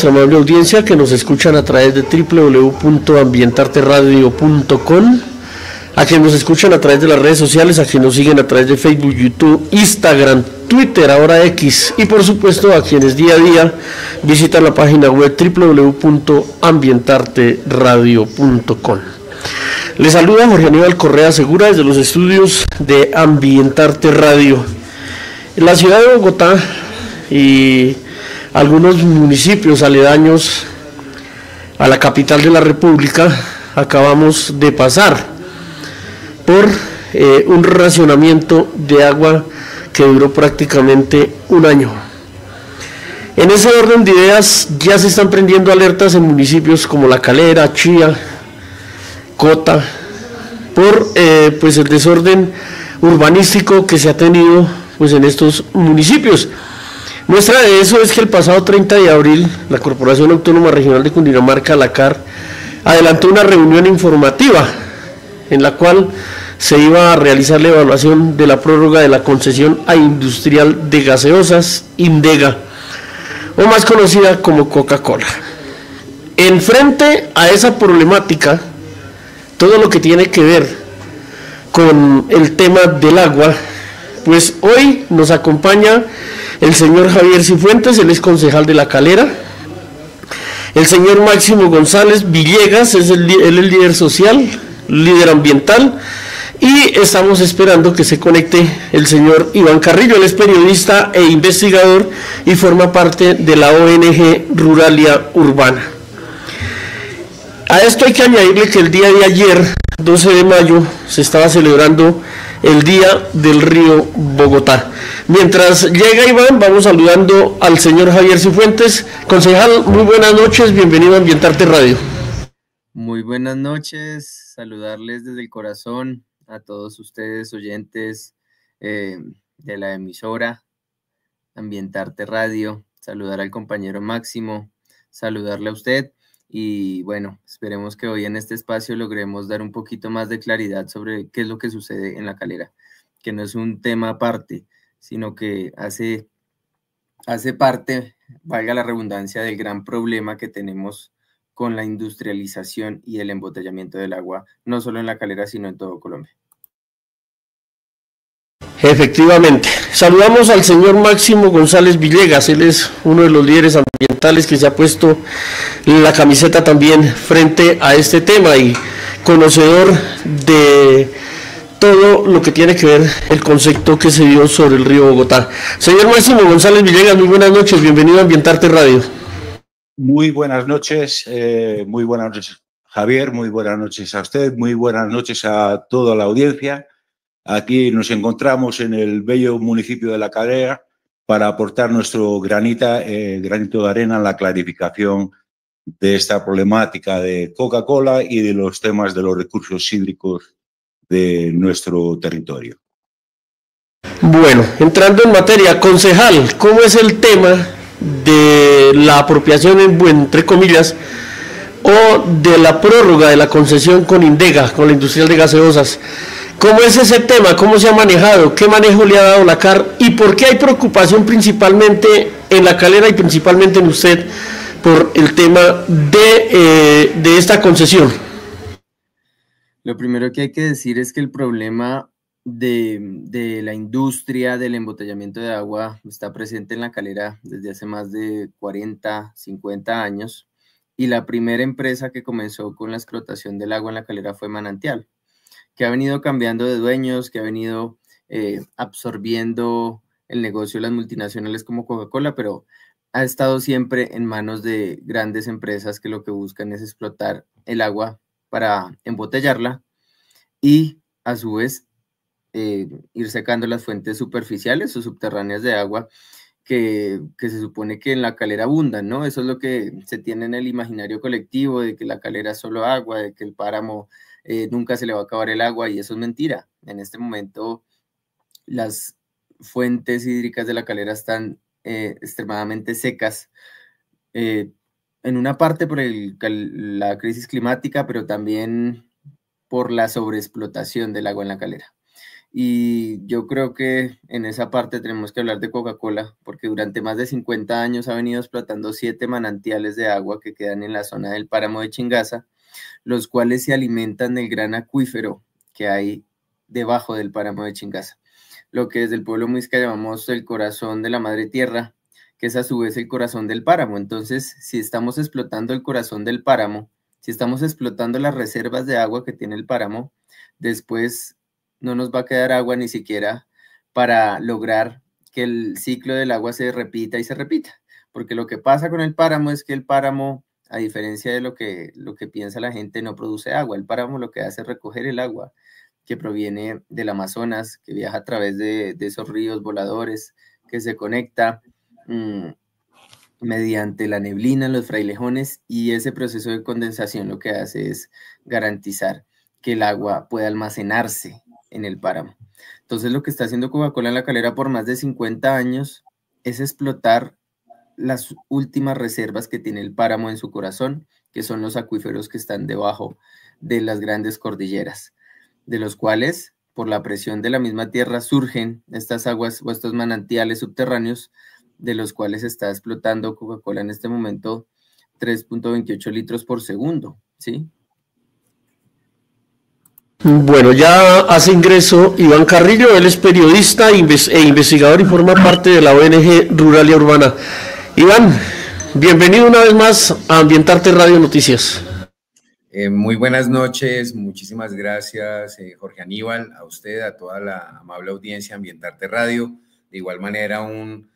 Amable audiencia que nos escuchan a través de www.ambientarteradio.com, a quienes nos escuchan a través de las redes sociales, a quienes nos siguen a través de Facebook, YouTube, Instagram, Twitter, ahora X, y por supuesto a quienes día a día visitan la página web www.ambientarteradio.com. Les saluda Jorge Aníbal Correa Segura desde los estudios de Ambientarte Radio. En la ciudad de Bogotá y algunos municipios aledaños a la capital de la República acabamos de pasar por un racionamiento de agua que duró prácticamente un año. En ese orden de ideas ya se están prendiendo alertas en municipios como La Calera, Chía, Cota, por pues el desorden urbanístico que se ha tenido pues en estos municipios. Muestra de eso es que el pasado 30 de abril la Corporación Autónoma Regional de Cundinamarca, la CAR, adelantó una reunión informativa en la cual se iba a realizar la evaluación de la prórroga de la concesión a Industrial de Gaseosas, Indega, o más conocida como Coca-Cola. En frente a esa problemática, todo lo que tiene que ver con el tema del agua, pues hoy nos acompaña el señor Javier Cifuentes, él es concejal de La Calera. El señor Máximo González Villegas, él es el líder social, líder ambiental. Y estamos esperando que se conecte el señor Iván Carrillo, él es periodista e investigador y forma parte de la ONG Ruralia Urbana. A esto hay que añadirle que el día de ayer, 12 de mayo, se estaba celebrando el Día del Río Bogotá. Mientras llega Iván, vamos saludando al señor Javier Cifuentes. Concejal, muy buenas noches, bienvenido a Ambientarte Radio. Muy buenas noches, saludarles desde el corazón a todos ustedes, oyentes de la emisora Ambientarte Radio, saludar al compañero Máximo, saludarle a usted. Y bueno, esperemos que hoy en este espacio logremos dar un poquito más de claridad sobre qué es lo que sucede en La Calera, que no es un tema aparte, sino que hace parte, valga la redundancia, del gran problema que tenemos con la industrialización y el embotellamiento del agua, no solo en La Calera, sino en todo Colombia. Efectivamente. Saludamos al señor Máximo González Villegas, él es uno de los líderes ambientales que se ha puesto la camiseta también frente a este tema y conocedor de todo lo que tiene que ver el concepto que se dio sobre el río Bogotá. Señor Máximo González Villegas, muy buenas noches, bienvenido a Ambientarte Radio. Muy buenas noches Javier, muy buenas noches a usted, muy buenas noches a toda la audiencia. Aquí nos encontramos en el bello municipio de La Calera para aportar nuestro granito de arena en la clarificación de esta problemática de Coca-Cola y de los temas de los recursos hídricos de nuestro territorio. Bueno, entrando en materia, concejal, ¿cómo es el tema de la apropiación, entre comillas, o de la prórroga de la concesión con Indega, con la Industrial de Gaseosas? ¿Cómo es ese tema? ¿Cómo se ha manejado? ¿Qué manejo le ha dado la CAR? ¿Y por qué hay preocupación principalmente en La Calera y principalmente en usted por el tema de esta concesión? Lo primero que hay que decir es que el problema de la industria del embotellamiento de agua está presente en La Calera desde hace más de 40, 50 años, y la primera empresa que comenzó con la explotación del agua en La Calera fue Manantial, que ha venido cambiando de dueños, que ha venido absorbiendo el negocio de las multinacionales como Coca-Cola, pero ha estado siempre en manos de grandes empresas que lo que buscan es explotar el agua para embotellarla y a su vez ir secando las fuentes superficiales o subterráneas de agua que se supone que en La Calera abundan, ¿no? Eso es lo que se tiene en el imaginario colectivo, de que La Calera es solo agua, de que el páramo nunca se le va a acabar el agua, y eso es mentira. En este momento las fuentes hídricas de La Calera están extremadamente secas, en una parte por la crisis climática, pero también por la sobreexplotación del agua en La Calera. Y yo creo que en esa parte tenemos que hablar de Coca-Cola, porque durante más de 50 años ha venido explotando 7 manantiales de agua que quedan en la zona del páramo de Chingaza, los cuales se alimentan del gran acuífero que hay debajo del páramo de Chingaza, lo que desde el pueblo muisca llamamos el corazón de la madre tierra, que es a su vez el corazón del páramo. Entonces, si estamos explotando el corazón del páramo, si estamos explotando las reservas de agua que tiene el páramo, después no nos va a quedar agua ni siquiera para lograr que el ciclo del agua se repita y se repita, porque lo que pasa con el páramo es que el páramo, a diferencia de lo que piensa la gente, no produce agua. El páramo lo que hace es recoger el agua que proviene del Amazonas, que viaja a través de esos ríos voladores, que se conecta mediante la neblina en los frailejones, y ese proceso de condensación lo que hace es garantizar que el agua pueda almacenarse en el páramo. Entonces lo que está haciendo Coca-Cola en La Calera por más de 50 años es explotar las últimas reservas que tiene el páramo en su corazón, que son los acuíferos que están debajo de las grandes cordilleras, de los cuales, por la presión de la misma tierra, surgen estas aguas o estos manantiales subterráneos, de los cuales está explotando Coca-Cola en este momento 3.28 litros por segundo, ¿sí? Bueno, ya hace ingreso Iván Carrillo, él es periodista e investigador y forma parte de la ONG Ruralia Urbana. Iván, bienvenido una vez más a Ambientarte Radio Noticias. Muy buenas noches, muchísimas gracias Jorge Aníbal, a usted, a toda la amable audiencia de Ambientarte Radio. De igual manera un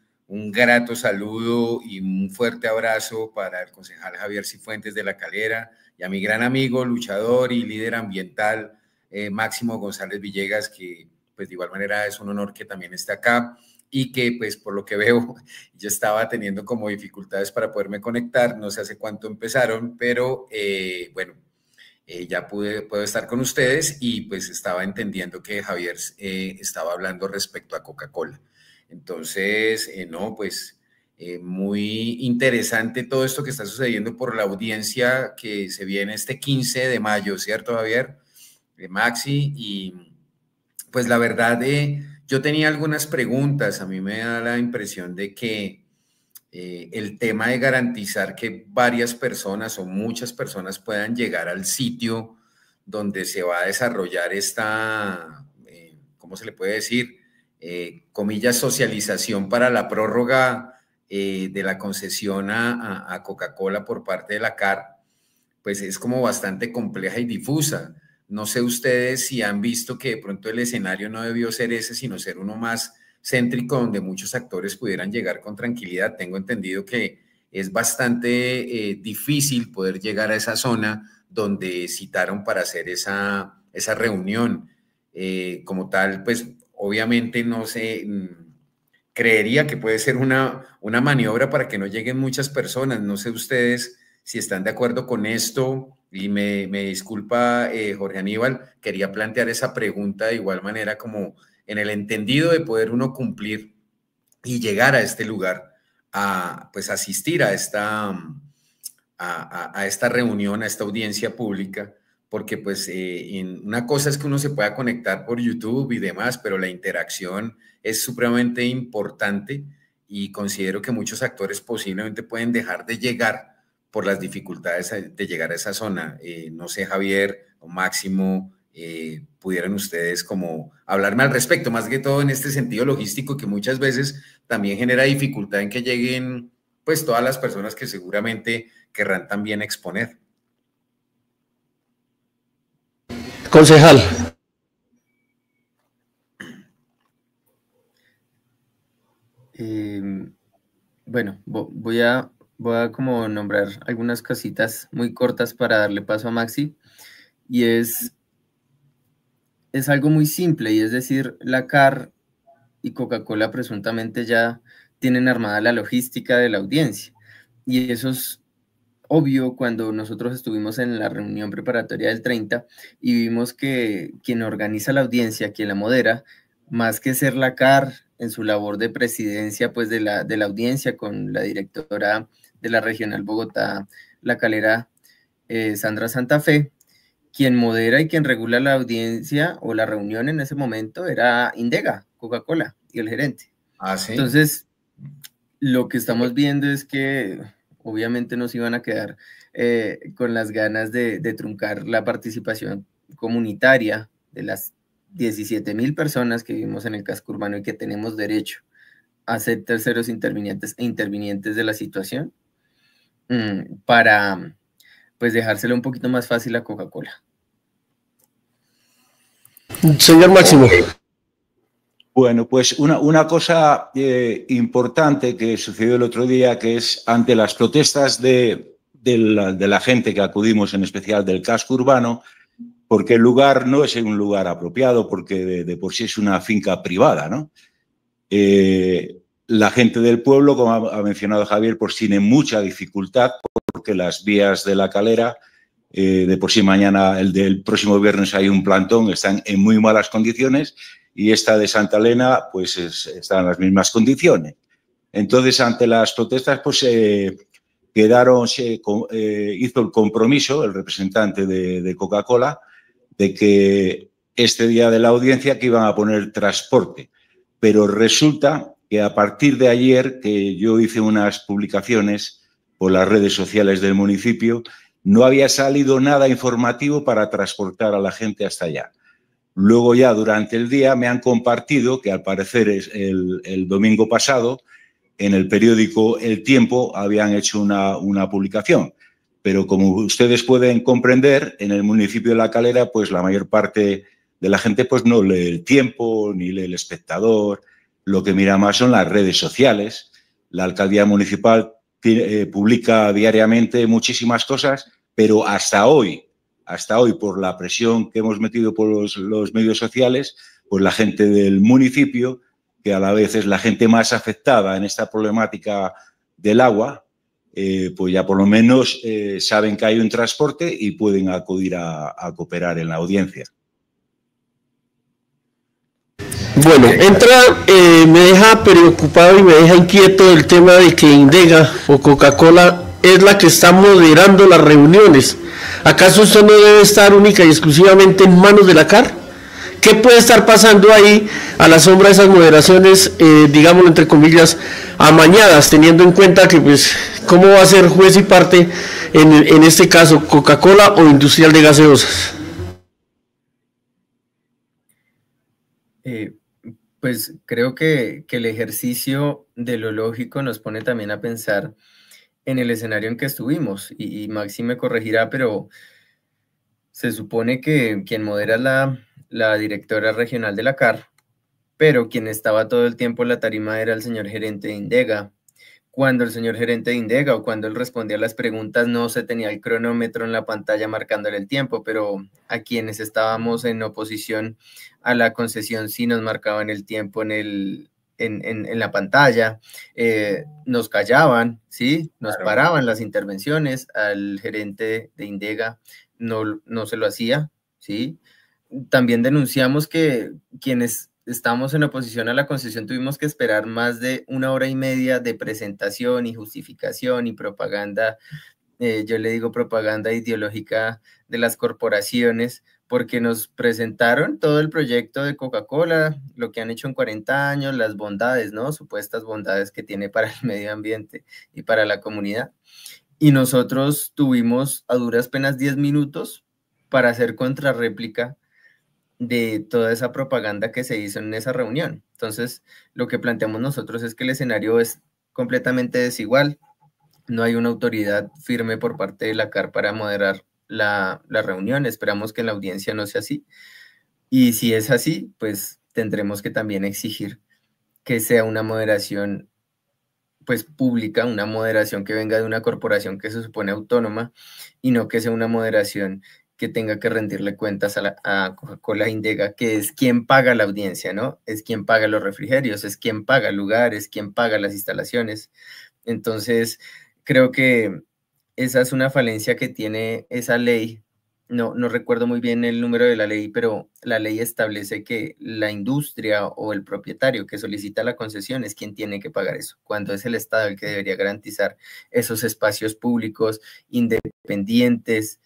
grato saludo y un fuerte abrazo para el concejal Javier Cifuentes de La Calera y a mi gran amigo, luchador y líder ambiental Máximo González Villegas, que pues de igual manera es un honor que también esté acá y que pues por lo que veo yo estaba teniendo como dificultades para poderme conectar, no sé hace cuánto empezaron, pero bueno, ya puedo estar con ustedes y pues estaba entendiendo que Javier estaba hablando respecto a Coca-Cola. Entonces, no, pues muy interesante todo esto que está sucediendo por la audiencia que se viene este 15 de mayo, ¿cierto, Javier? Maxi, y pues la verdad, yo tenía algunas preguntas. A mí me da la impresión de que el tema de garantizar que varias personas o muchas personas puedan llegar al sitio donde se va a desarrollar esta, ¿cómo se le puede decir? Comillas, socialización para la prórroga de la concesión a Coca-Cola por parte de la CAR, pues es como bastante compleja y difusa. No sé ustedes si han visto que de pronto el escenario no debió ser ese, sino ser uno más céntrico, donde muchos actores pudieran llegar con tranquilidad. Tengo entendido que es bastante difícil poder llegar a esa zona donde citaron para hacer esa reunión. Como tal, pues obviamente no sé, creería que puede ser una maniobra para que no lleguen muchas personas. No sé ustedes si están de acuerdo con esto, y me disculpa Jorge Aníbal, quería plantear esa pregunta de igual manera como en el entendido de poder uno cumplir y llegar a este lugar, a pues asistir a esta reunión, a esta audiencia pública, porque pues una cosa es que uno se pueda conectar por YouTube y demás, pero la interacción es supremamente importante y considero que muchos actores posiblemente pueden dejar de llegar por las dificultades de llegar a esa zona. No sé, Javier o Máximo, pudieran ustedes como hablarme al respecto, más que todo en este sentido logístico que muchas veces también genera dificultad en que lleguen pues todas las personas que seguramente querrán también exponer. Concejal. Bueno, voy a como nombrar algunas cositas muy cortas para darle paso a Maxi, y es algo muy simple, y es decir, la CAR y Coca-Cola presuntamente ya tienen armada la logística de la audiencia, y eso es obvio cuando nosotros estuvimos en la reunión preparatoria del 30 y vimos que quien organiza la audiencia, quien la modera, más que ser la CAR en su labor de presidencia pues de la audiencia con la directora de la Regional Bogotá, La Calera, Sandra Santa Fe, quien modera y quien regula la audiencia o la reunión en ese momento era Indega, Coca-Cola, y el gerente. Ah, ¿sí? Entonces, lo que estamos viendo es que obviamente nos iban a quedar con las ganas de truncar la participación comunitaria de las 17.000 personas que vivimos en el casco urbano y que tenemos derecho a ser terceros intervinientes e intervinientes de la situación, para pues dejárselo un poquito más fácil a Coca-Cola. Señor Máximo. Bueno, pues una cosa importante que sucedió el otro día, que es ante las protestas de la gente que acudimos, en especial del casco urbano, porque el lugar no es un lugar apropiado, porque de por sí es una finca privada, ¿no? La gente del pueblo, como ha mencionado Javier, pues tiene mucha dificultad porque las vías de la calera, de por sí mañana, el del próximo viernes hay un plantón, están en muy malas condiciones, y esta de Santa Elena pues está en las mismas condiciones. Entonces, ante las protestas, pues hizo el compromiso el representante de Coca-Cola de que este día de la audiencia que iban a poner transporte. Pero resulta que a partir de ayer, que yo hice unas publicaciones por las redes sociales del municipio, no había salido nada informativo para transportar a la gente hasta allá. Luego ya durante el día me han compartido que al parecer el domingo pasado en el periódico El Tiempo habían hecho una publicación. Pero como ustedes pueden comprender, en el municipio de La Calera, pues la mayor parte de la gente pues no lee El Tiempo ni lee El Espectador. Lo que mira más son las redes sociales. La alcaldía municipal publica diariamente muchísimas cosas, pero hasta hoy, por la presión que hemos metido por los medios sociales, pues la gente del municipio, que a la vez es la gente más afectada en esta problemática del agua, pues ya por lo menos saben que hay un transporte y pueden acudir a cooperar en la audiencia. Bueno, me deja preocupado y me deja inquieto el tema de que Indega o Coca-Cola es la que está moderando las reuniones. ¿Acaso esto no debe estar única y exclusivamente en manos de la CAR? ¿Qué puede estar pasando ahí a la sombra de esas moderaciones, digámoslo entre comillas, amañadas, teniendo en cuenta que, pues, cómo va a ser juez y parte en este caso, Coca-Cola o Industrial de Gaseosas? Pues creo que el ejercicio de lo lógico nos pone también a pensar en el escenario en que estuvimos, y Maxi me corregirá, pero se supone que quien modera es la directora regional de la CAR, pero quien estaba todo el tiempo en la tarima era el señor gerente de Indega. Cuando el señor gerente de Indega o cuando él respondía a las preguntas no se tenía el cronómetro en la pantalla marcándole el tiempo, pero a quienes estábamos en oposición a la concesión sí nos marcaban el tiempo en la pantalla, nos callaban, ¿sí? Nos paraban las intervenciones, al gerente de Indega no se lo hacía, ¿sí? También denunciamos que quienes estamos en oposición a la concesión tuvimos que esperar más de 1 hora y media de presentación y justificación y propaganda, yo le digo propaganda ideológica de las corporaciones, porque nos presentaron todo el proyecto de Coca-Cola, lo que han hecho en 40 años, las bondades, ¿no? Supuestas bondades que tiene para el medio ambiente y para la comunidad. Y nosotros tuvimos a duras penas 10 minutos para hacer contrarréplica de toda esa propaganda que se hizo en esa reunión. Entonces, lo que planteamos nosotros es que el escenario es completamente desigual. No hay una autoridad firme por parte de la CAR para moderar la reunión. Esperamos que en la audiencia no sea así. Y si es así, pues tendremos que también exigir que sea una moderación pues pública, una moderación que venga de una corporación que se supone autónoma y no que sea una moderación que tenga que rendirle cuentas a Coca-Cola Indega, que es quien paga la audiencia, ¿no? Es quien paga los refrigerios, es quien paga el lugar, es quien paga las instalaciones. Entonces, creo que esa es una falencia que tiene esa ley. No recuerdo muy bien el número de la ley, pero la ley establece que la industria o el propietario que solicita la concesión es quien tiene que pagar eso, cuando es el Estado el que debería garantizar esos espacios públicos independientes,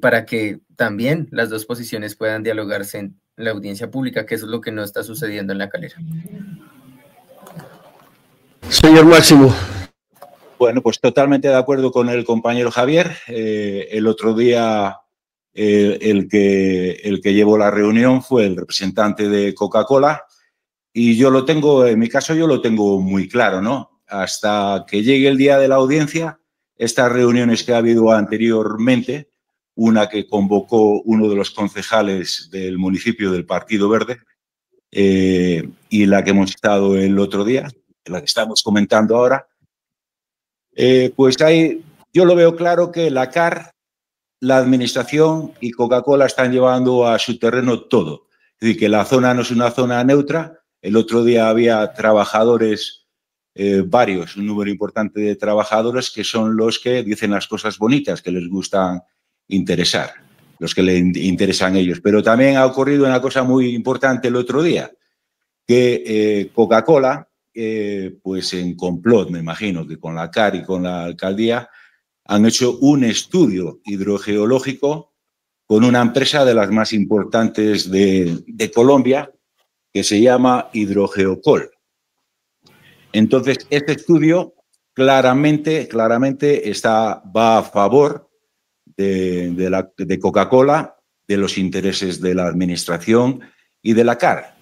para que también las dos posiciones puedan dialogarse en la audiencia pública, que eso es lo que no está sucediendo en La Calera. Señor Máximo. Bueno, pues totalmente de acuerdo con el compañero Javier. El otro día el que llevó la reunión fue el representante de Coca-Cola y yo lo tengo, en mi caso yo lo tengo muy claro, ¿no? Hasta que llegue el día de la audiencia, estas reuniones que ha habido anteriormente, una que convocó uno de los concejales del municipio del Partido Verde y la que hemos estado el otro día, la que estamos comentando ahora, pues ahí yo lo veo claro que la CAR, la administración y Coca-Cola están llevando a su terreno todo. Es decir, que la zona no es una zona neutra. El otro día había trabajadores, varios, un número importante de trabajadores que son los que dicen las cosas bonitas que les gustan interesar, los que le interesan a ellos. Pero también ha ocurrido una cosa muy importante el otro día, que Coca-Cola, pues en complot, me imagino, que con la CAR y con la alcaldía, han hecho un estudio hidrogeológico con una empresa de las más importantes de Colombia, que se llama Hidrogeocol. Entonces, este estudio claramente va a favor de Coca-Cola, de los intereses de la administración y de la CAR.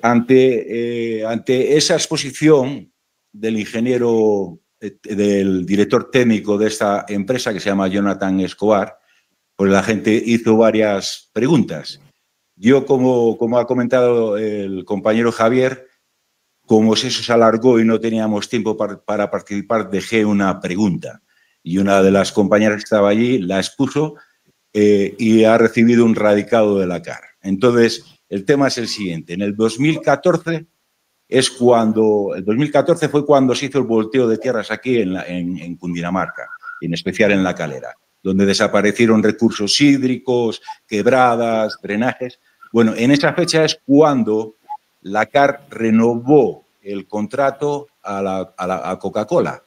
Ante esa exposición del ingeniero, del director técnico de esta empresa, que se llama Jonathan Escobar, pues la gente hizo varias preguntas. Yo, como ha comentado el compañero Javier, como eso se alargó y no teníamos tiempo para participar, dejé una pregunta. Y una de las compañeras que estaba allí la expuso y ha recibido un radicado de la CAR. Entonces, el tema es el siguiente. En el 2014 fue cuando se hizo el volteo de tierras aquí en Cundinamarca, en especial en La Calera, donde desaparecieron recursos hídricos, quebradas, drenajes. Bueno, en esa fecha es cuando la CAR renovó el contrato a Coca-Cola.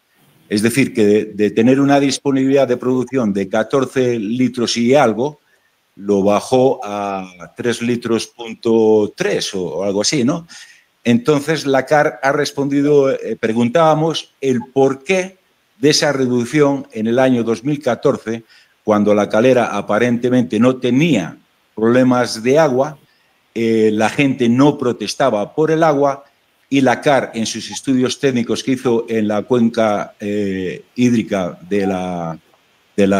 Es decir, que de tener una disponibilidad de producción de 14 litros y algo, lo bajó a 3 litros.3 o algo así, ¿no? Entonces, la CAR ha respondido, preguntábamos el porqué de esa reducción en el año 2014, cuando La Calera aparentemente no tenía problemas de agua, la gente no protestaba por el agua y la CAR, en sus estudios técnicos que hizo en la cuenca hídrica de la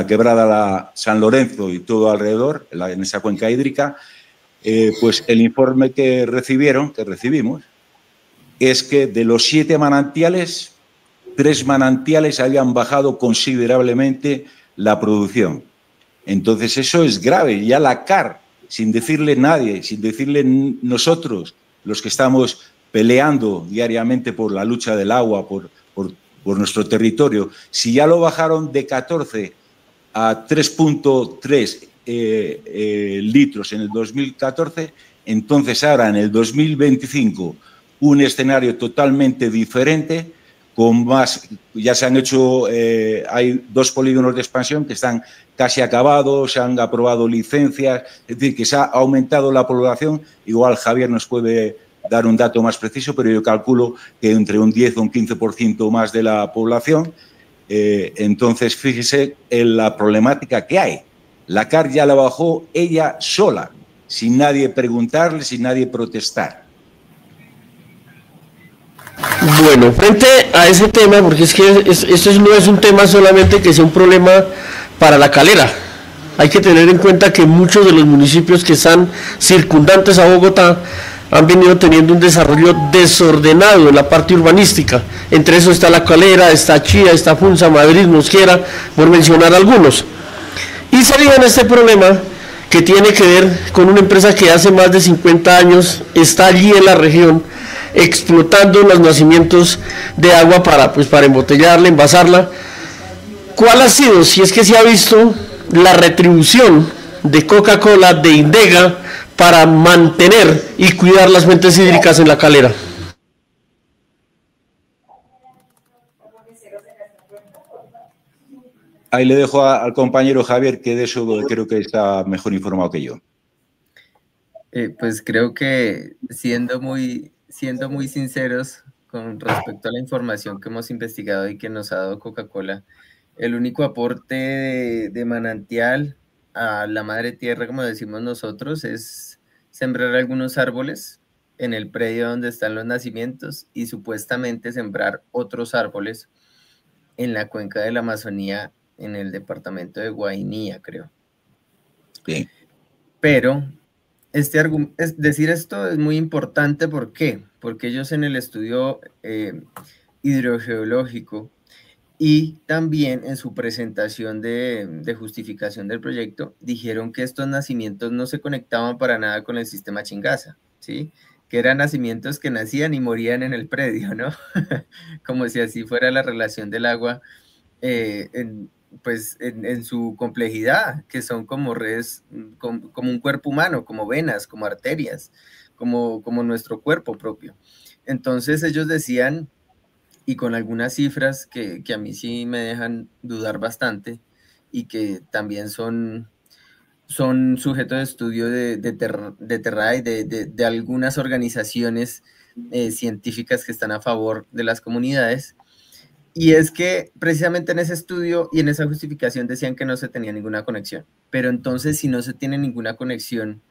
quebrada San Lorenzo y todo alrededor, en esa cuenca hídrica, pues el informe que recibimos, es que de los 7 manantiales, 3 manantiales habían bajado considerablemente la producción. Entonces eso es grave. Ya la CAR, sin decirle nadie, sin decirle nosotros, los que estamos peleando diariamente por la lucha del agua, por nuestro territorio, si ya lo bajaron de 14 a 3.3 litros en el 2014, entonces ahora en el 2025 un escenario totalmente diferente, con más, ya se han hecho, hay 2 polígonos de expansión que están casi acabados, se han aprobado licencias, es decir, que se ha aumentado la población. Igual Javier nos puede dar un dato más preciso, pero yo calculo que entre un 10 o un 15% más de la población. Entonces, fíjese en la problemática que hay. La CAR ya la bajó ella sola, sin nadie preguntarle, sin nadie protestar. Bueno, frente a ese tema, porque es que esto no es un tema solamente que sea un problema para La Calera. Hay que tener en cuenta que muchos de los municipios que están circundantes a Bogotá han venido teniendo un desarrollo desordenado en la parte urbanística. Entre eso está La Calera, está Chía, está Funza, Madrid, Mosquera, por mencionar algunos. Y se dio en este problema que tiene que ver con una empresa que hace más de 50 años está allí en la región, explotando los nacimientos de agua para embotellarla, envasarla. ¿Cuál ha sido, si es que se ha visto, la retribución de Coca-Cola, de Indega, para mantener y cuidar las fuentes hídricas en La Calera? Ahí le dejo al compañero Javier, que de eso creo que está mejor informado que yo. Pues creo que siendo muy sinceros con respecto a la información que hemos investigado y que nos ha dado Coca-Cola, el único aporte de manantial a la madre tierra, como decimos nosotros, es sembrar algunos árboles en el predio donde están los nacimientos y supuestamente sembrar otros árboles en la cuenca de la Amazonía, en el departamento de Guainía, creo. Sí. Pero decir esto es muy importante. ¿Por qué? Porque ellos en el estudio hidrogeológico y también en su presentación de justificación del proyecto dijeron que estos nacimientos no se conectaban para nada con el sistema Chingaza, ¿sí? Que eran nacimientos que nacían y morían en el predio, ¿no? Como si así fuera la relación del agua en su complejidad, que son como redes, como un cuerpo humano, como venas, como arterias, como nuestro cuerpo propio. Entonces ellos decían, y con algunas cifras que a mí sí me dejan dudar bastante, y que también son sujeto de estudio de Terray, de algunas organizaciones científicas que están a favor de las comunidades. Y es que precisamente en ese estudio y en esa justificación decían que no se tenía ninguna conexión. Pero entonces, si no se tiene ninguna conexión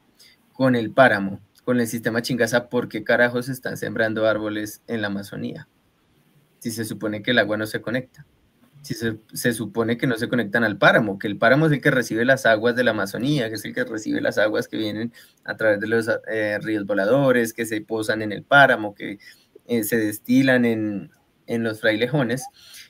con el páramo, con el sistema Chingaza, ¿por qué carajos están sembrando árboles en la Amazonía? Si se supone que el agua no se conecta. Si se supone que no se conectan al páramo, que el páramo es el que recibe las aguas de la Amazonía, que es el que recibe las aguas que vienen a través de los ríos voladores, que se posan en el páramo, que se destilan en los frailejones.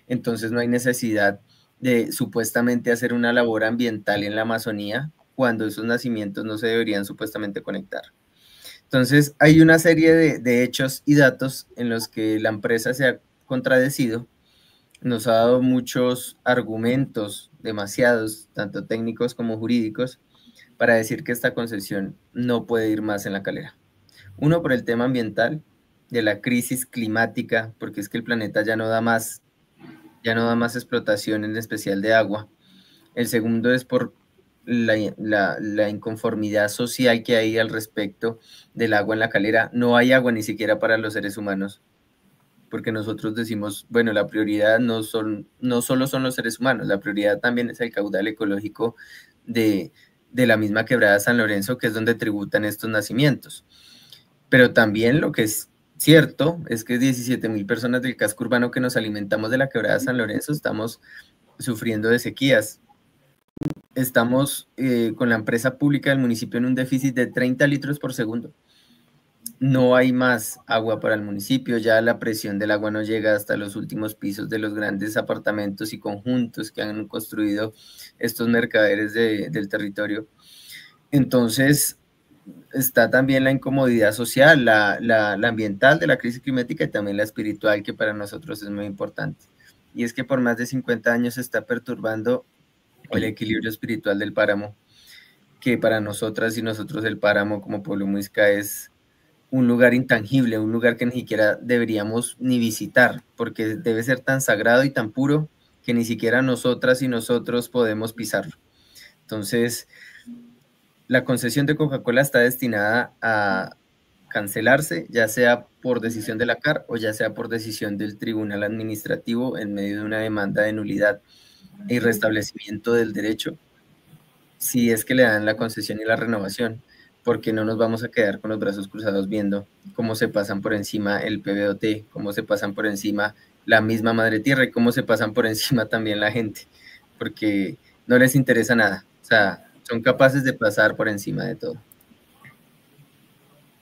Entonces no hay necesidad de supuestamente hacer una labor ambiental en la Amazonía cuando esos nacimientos no se deberían supuestamente conectar. Entonces hay una serie de hechos y datos en los que la empresa se ha contradecido, nos ha dado muchos argumentos, demasiados, tanto técnicos como jurídicos, para decir que esta concesión no puede ir más en La Calera. Uno, por el tema ambiental, de la crisis climática, porque es que el planeta ya no da más explotación, en especial de agua. El segundo es por la inconformidad social que hay al respecto del agua en La Calera. No hay agua ni siquiera para los seres humanos, porque nosotros decimos, bueno, la prioridad no solo son los seres humanos, la prioridad también es el caudal ecológico de la misma quebrada San Lorenzo, que es donde tributan estos nacimientos. Pero también lo que es cierto es que 17.000 personas del casco urbano que nos alimentamos de la quebrada San Lorenzo estamos sufriendo de sequías. Estamos con la empresa pública del municipio en un déficit de 30 litros por segundo. No hay más agua para el municipio, ya la presión del agua no llega hasta los últimos pisos de los grandes apartamentos y conjuntos que han construido estos mercaderes del territorio. Entonces está también la incomodidad social, la ambiental de la crisis climática y también la espiritual, que para nosotros es muy importante. Y es que por más de 50 años se está perturbando el equilibrio espiritual del páramo, que para nosotras y nosotros el páramo como pueblo muisca es un lugar intangible, un lugar que ni siquiera deberíamos ni visitar, porque debe ser tan sagrado y tan puro que ni siquiera nosotras y nosotros podemos pisarlo. Entonces, la concesión de Coca-Cola está destinada a cancelarse, ya sea por decisión de la CAR o ya sea por decisión del Tribunal Administrativo en medio de una demanda de nulidad y restablecimiento del derecho, si es que le dan la concesión y la renovación, porque no nos vamos a quedar con los brazos cruzados viendo cómo se pasan por encima el PBOT, cómo se pasan por encima la misma madre tierra y cómo se pasan por encima también la gente, porque no les interesa nada, o sea, son capaces de pasar por encima de todo.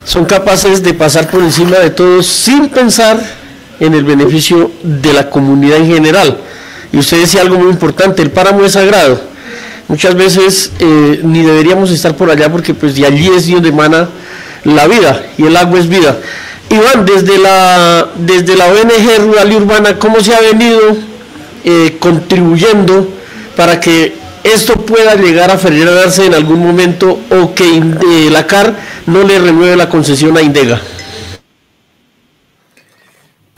Son capaces de pasar por encima de todo sin pensar en el beneficio de la comunidad en general. Y usted decía algo muy importante, el páramo es sagrado. Muchas veces ni deberíamos estar por allá porque pues de allí es donde emana la vida y el agua es vida. Iván, desde la ONG Rural y Urbana, ¿cómo se ha venido contribuyendo para que esto pueda llegar a darse en algún momento o que la CAR no le renueve la concesión a Indega?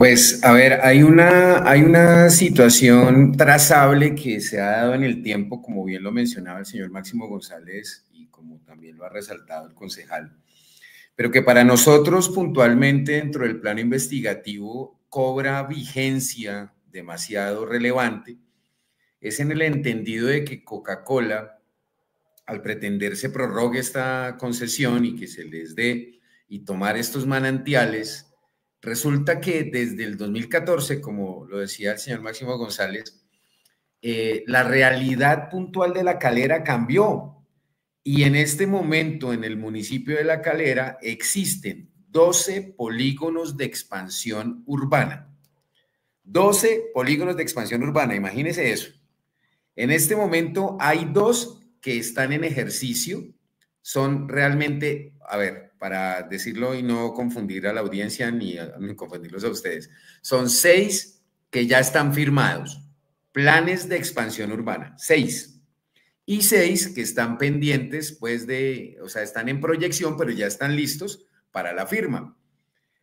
Pues, a ver, hay una situación trazable que se ha dado en el tiempo, como bien lo mencionaba el señor Máximo González y como también lo ha resaltado el concejal, pero que para nosotros puntualmente dentro del plano investigativo cobra vigencia demasiado relevante, es en el entendido de que Coca-Cola, al pretender se prorrogue esta concesión y que se les dé y tomar estos manantiales, resulta que desde el 2014, como lo decía el señor Máximo González, la realidad puntual de La Calera cambió y en este momento en el municipio de La Calera existen 12 polígonos de expansión urbana. 12 polígonos de expansión urbana, imagínense eso. En este momento hay 2 que están en ejercicio, son realmente, a ver, para decirlo y no confundir a la audiencia ni confundirlos a ustedes, son 6 que ya están firmados, planes de expansión urbana, 6, y 6 que están pendientes, pues o sea, están en proyección, pero ya están listos para la firma.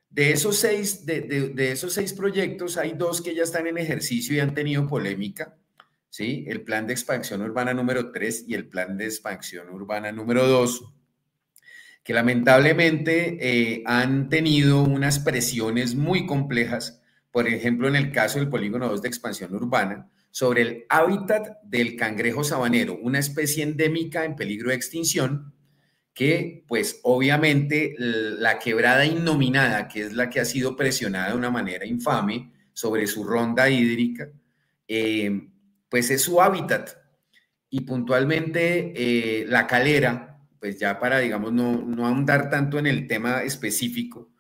De esos 6, de esos 6 proyectos, hay 2 que ya están en ejercicio y han tenido polémica, ¿sí? El plan de expansión urbana número 3 y el plan de expansión urbana número 2, que lamentablemente han tenido unas presiones muy complejas, por ejemplo, en el caso del polígono 2 de expansión urbana, sobre el hábitat del cangrejo sabanero, una especie endémica en peligro de extinción, que pues obviamente la quebrada innominada, que es la que ha sido presionada de una manera infame sobre su ronda hídrica, pues es su hábitat. Y puntualmente La Calera, pues ya para, digamos, no ahondar tanto en el tema específico,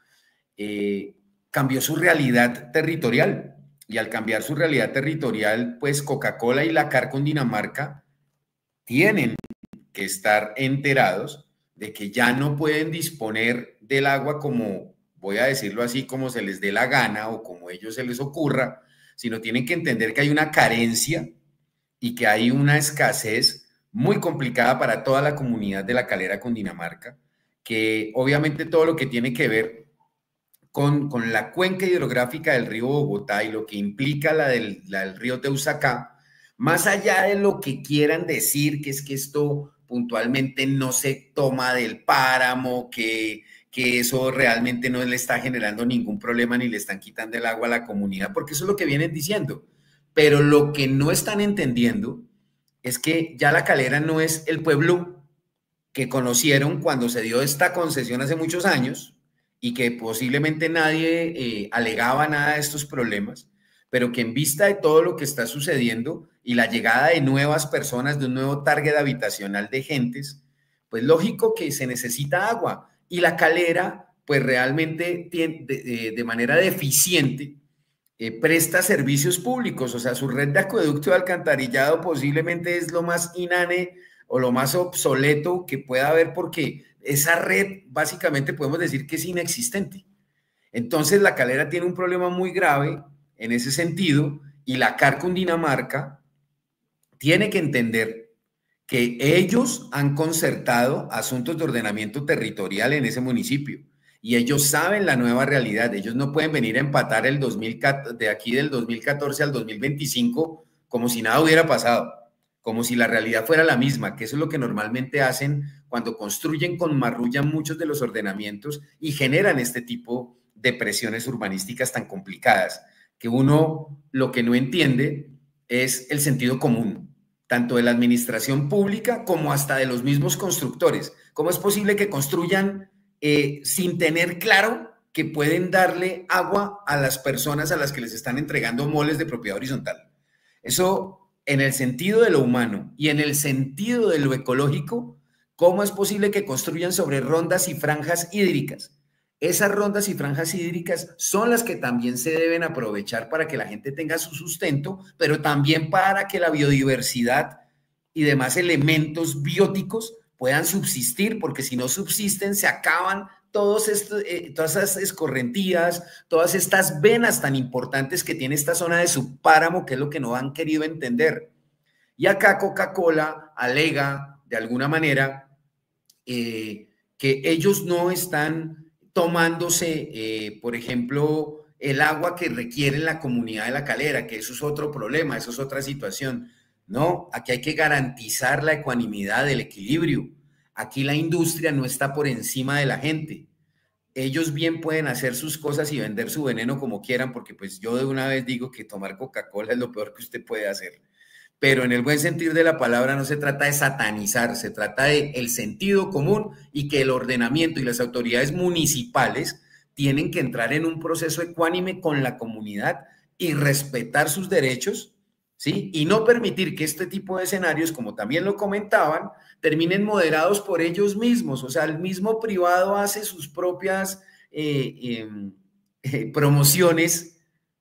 cambió su realidad territorial. Y al cambiar su realidad territorial, pues Coca-Cola y la CAR Cundinamarca tienen que estar enterados de que ya no pueden disponer del agua como, voy a decirlo así, como se les dé la gana o como a ellos se les ocurra, sino tienen que entender que hay una carencia y que hay una escasez muy complicada para toda la comunidad de La Calera Cundinamarca, que obviamente todo lo que tiene que ver con la cuenca hidrográfica del río Bogotá y lo que implica la del río Teusacá, más allá de lo que quieran decir, que es que esto puntualmente no se toma del páramo, que eso realmente no le está generando ningún problema ni le están quitando el agua a la comunidad, porque eso es lo que vienen diciendo. Pero lo que no están entendiendo es que ya La Calera no es el pueblo que conocieron cuando se dio esta concesión hace muchos años y que posiblemente nadie alegaba nada de estos problemas, pero que en vista de todo lo que está sucediendo y la llegada de nuevas personas, de un nuevo target habitacional de gentes, pues lógico que se necesita agua. Y La Calera, pues realmente tiene, de manera deficiente, presta servicios públicos, o sea, su red de acueducto y alcantarillado posiblemente es lo más inane o lo más obsoleto que pueda haber, porque esa red básicamente podemos decir que es inexistente. Entonces La Calera tiene un problema muy grave en ese sentido y la CAR Cundinamarca tiene que entender que ellos han concertado asuntos de ordenamiento territorial en ese municipio y ellos saben la nueva realidad. Ellos no pueden venir a empatar de aquí del 2014 al 2025 como si nada hubiera pasado, como si la realidad fuera la misma, que eso es lo que normalmente hacen cuando construyen con marrulla muchos de los ordenamientos y generan este tipo de presiones urbanísticas tan complicadas, que uno lo que no entiende es el sentido común, tanto de la administración pública como hasta de los mismos constructores. ¿Cómo es posible que construyan sin tener claro que pueden darle agua a las personas a las que les están entregando moles de propiedad horizontal? Eso, en el sentido de lo humano y en el sentido de lo ecológico, ¿cómo es posible que construyan sobre rondas y franjas hídricas? Esas rondas y franjas hídricas son las que también se deben aprovechar para que la gente tenga su sustento, pero también para que la biodiversidad y demás elementos bióticos puedan subsistir, porque si no subsisten se acaban todas esas escorrentías, todas estas venas tan importantes que tiene esta zona de subpáramo, que es lo que no han querido entender. Y acá Coca-Cola alega de alguna manera que ellos no están tomándose, por ejemplo, el agua que requiere la comunidad de La Calera, que eso es otro problema, eso es otra situación. No, aquí hay que garantizar la ecuanimidad, el equilibrio. Aquí la industria no está por encima de la gente. Ellos bien pueden hacer sus cosas y vender su veneno como quieran, porque pues yo de una vez digo que tomar Coca-Cola es lo peor que usted puede hacer. Pero en el buen sentido de la palabra no se trata de satanizar, se trata de el sentido común y que el ordenamiento y las autoridades municipales tienen que entrar en un proceso ecuánime con la comunidad y respetar sus derechos, ¿sí? Y no permitir que este tipo de escenarios, como también lo comentaban, terminen moderados por ellos mismos. O sea, el mismo privado hace sus propias promociones,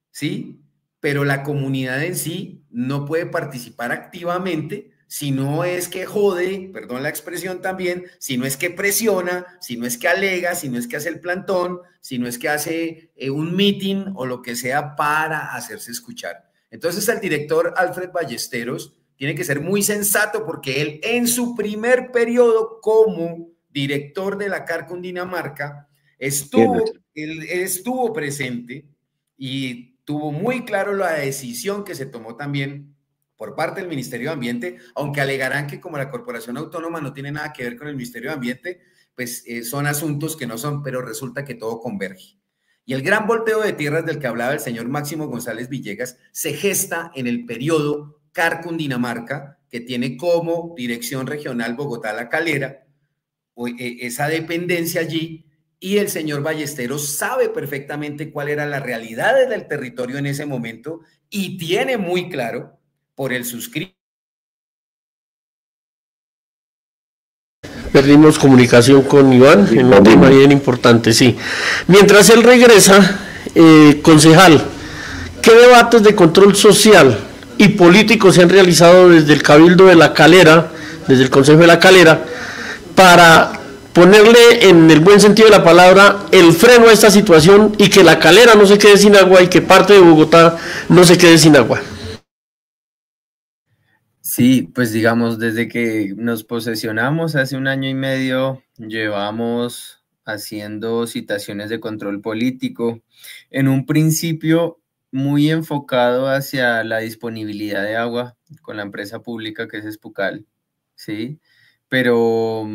¿sí? Pero la comunidad en sí no puede participar activamente si no es que jode, perdón la expresión también, si no es que presiona, si no es que alega, si no es que hace el plantón, si no es que hace un meeting o lo que sea para hacerse escuchar. Entonces el director Alfred Ballesteros tiene que ser muy sensato porque él en su primer periodo como director de la CAR Cundinamarca estuvo presente y tuvo muy claro la decisión que se tomó también por parte del Ministerio de Ambiente, aunque alegarán que como la Corporación Autónoma no tiene nada que ver con el Ministerio de Ambiente, pues son asuntos que no son, pero resulta que todo converge. Y el gran volteo de tierras del que hablaba el señor Máximo González Villegas se gesta en el periodo CAR Cundinamarca, que tiene como dirección regional Bogotá-La Calera, esa dependencia allí, y el señor Ballesteros sabe perfectamente cuál era la realidad del territorio en ese momento y tiene muy claro por el suscrito. Perdimos comunicación con Iván en un tema bien importante, sí. Mientras él regresa, concejal, ¿qué debates de control social y político se han realizado desde el Cabildo de La Calera, desde el Consejo de La Calera, para ponerle en el buen sentido de la palabra el freno a esta situación y que La Calera no se quede sin agua y que parte de Bogotá no se quede sin agua? Sí, pues digamos, desde que nos posesionamos hace 1 año y medio, llevamos haciendo citaciones de control político, en un principio muy enfocado hacia la disponibilidad de agua con la empresa pública que es Espucal, ¿sí? Pero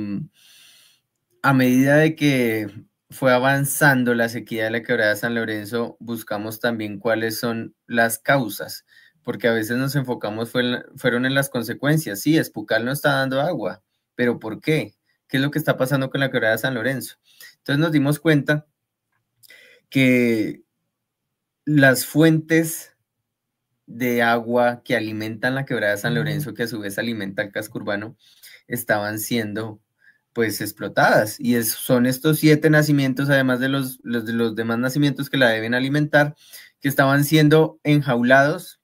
a medida de que fue avanzando la sequía de la quebrada San Lorenzo, buscamos también cuáles son las causas, porque a veces nos enfocamos fueron en las consecuencias. Sí, Espucal no está dando agua, pero ¿por qué? ¿Qué es lo que está pasando con la quebrada San Lorenzo? Entonces nos dimos cuenta que las fuentes de agua que alimentan la quebrada San Lorenzo, que a su vez alimenta el casco urbano, estaban siendo pues explotadas, y son estos 7 nacimientos, además de los demás nacimientos que la deben alimentar, que estaban siendo enjaulados,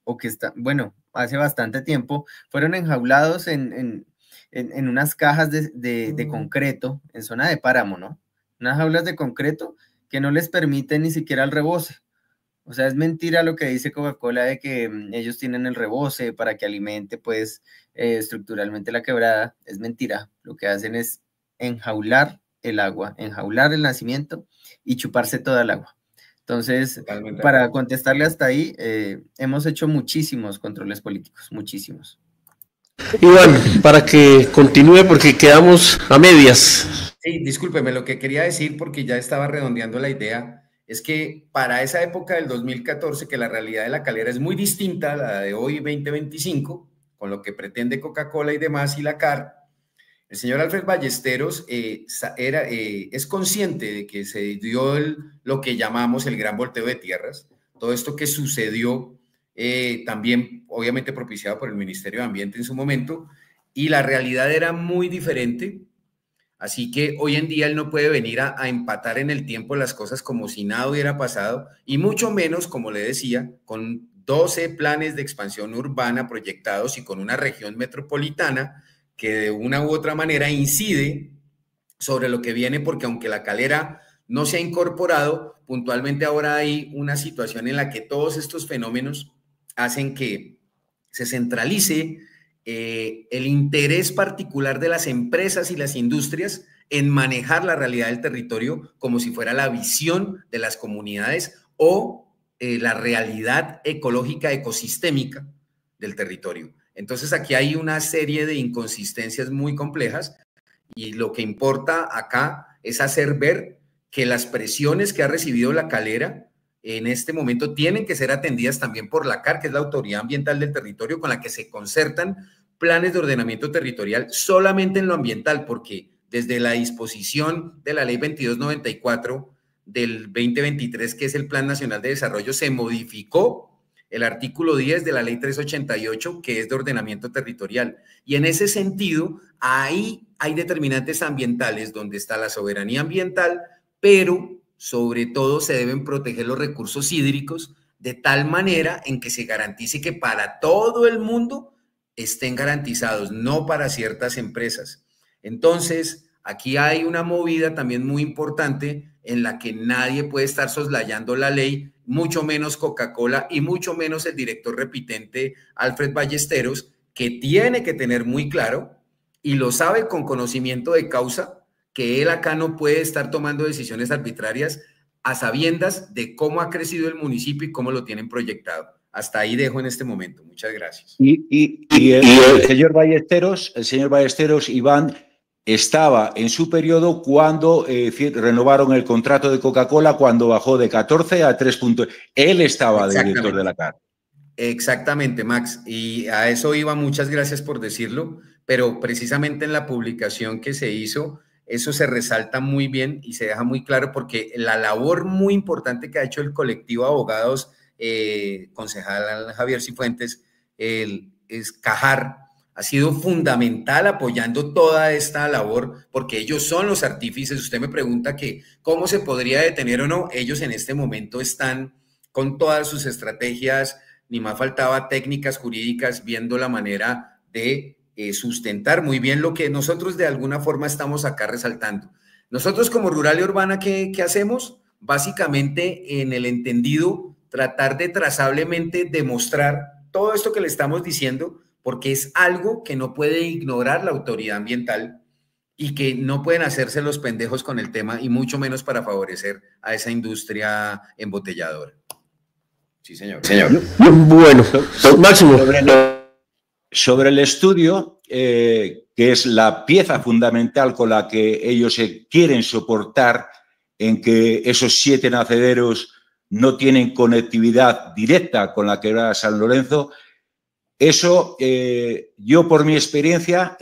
o que bueno, hace bastante tiempo, fueron enjaulados en unas cajas de concreto, en zona de páramo, ¿no? Unas jaulas de concreto que no les permiten ni siquiera el rebose. O sea, es mentira lo que dice Coca-Cola de que ellos tienen el rebose para que alimente, pues, estructuralmente la quebrada. Es mentira. Lo que hacen es enjaular el agua, enjaular el nacimiento y chuparse toda el agua. Entonces, totalmente, para contestarle hasta ahí, hemos hecho muchísimos controles políticos, muchísimos. Iván, para que continúe porque quedamos a medias. Sí, discúlpeme, lo que quería decir, porque ya estaba redondeando la idea, es que para esa época del 2014, que la realidad de La Calera es muy distinta a la de hoy 2025, con lo que pretende Coca-Cola y demás y la CAR, el señor Alfred Ballesteros es consciente de que se dio lo que llamamos el gran volteo de tierras, todo esto que sucedió también obviamente propiciado por el Ministerio de Ambiente en su momento, y la realidad era muy diferente. Así que hoy en día él no puede venir a empatar en el tiempo las cosas como si nada hubiera pasado, y mucho menos, como le decía, con 12 planes de expansión urbana proyectados y con una región metropolitana que de una u otra manera incide sobre lo que viene, porque aunque La Calera no se ha incorporado, puntualmente ahora hay una situación en la que todos estos fenómenos hacen que se centralice el interés particular de las empresas y las industrias en manejar la realidad del territorio como si fuera la visión de las comunidades o la realidad ecológica ecosistémica del territorio. Entonces aquí hay una serie de inconsistencias muy complejas y lo que importa acá es hacer ver que las presiones que ha recibido La Calera en este momento tienen que ser atendidas también por la CAR, que es la Autoridad Ambiental del Territorio, con la que se concertan planes de ordenamiento territorial solamente en lo ambiental, porque desde la disposición de la Ley 2294 del 2023, que es el Plan Nacional de Desarrollo, se modificó el artículo 10 de la Ley 388, que es de ordenamiento territorial. Y en ese sentido, ahí hay determinantes ambientales donde está la soberanía ambiental, pero sobre todo se deben proteger los recursos hídricos de tal manera en que se garantice que para todo el mundo estén garantizados, no para ciertas empresas. Entonces, aquí hay una movida también muy importante en la que nadie puede estar soslayando la ley, mucho menos Coca-Cola y mucho menos el director repitente Alfred Ballesteros, que tiene que tener muy claro y lo sabe con conocimiento de causa, que él acá no puede estar tomando decisiones arbitrarias a sabiendas de cómo ha crecido el municipio y cómo lo tienen proyectado. Hasta ahí dejo en este momento. Muchas gracias. Y el señor Ballesteros, Iván, estaba en su periodo cuando renovaron el contrato de Coca-Cola, cuando bajó de 14 a 3 puntos. Él estaba de director de la CAR. Exactamente, Max. Y a eso iba, muchas gracias por decirlo, pero precisamente en la publicación que se hizo, eso se resalta muy bien y se deja muy claro, porque la labor muy importante que ha hecho el colectivo de abogados, concejal Javier Cifuentes, es Cajar, ha sido fundamental apoyando toda esta labor, porque ellos son los artífices. Usted me pregunta que cómo se podría detener o no, ellos en este momento están con todas sus estrategias, ni más faltaba técnicas jurídicas, viendo la manera de sustentar muy bien lo que nosotros de alguna forma estamos acá resaltando. Nosotros como Rural y Urbana, ¿qué hacemos? Básicamente, en el entendido, tratar de trazablemente demostrar todo esto que le estamos diciendo, porque es algo que no puede ignorar la autoridad ambiental y que no pueden hacerse los pendejos con el tema, y mucho menos para favorecer a esa industria embotelladora. Sí, señor. Bueno, Máximo. Sobre el estudio, que es la pieza fundamental con la que ellos se quieren soportar en que esos 7 nacederos no tienen conectividad directa con la quebrada San Lorenzo. Eso, yo por mi experiencia,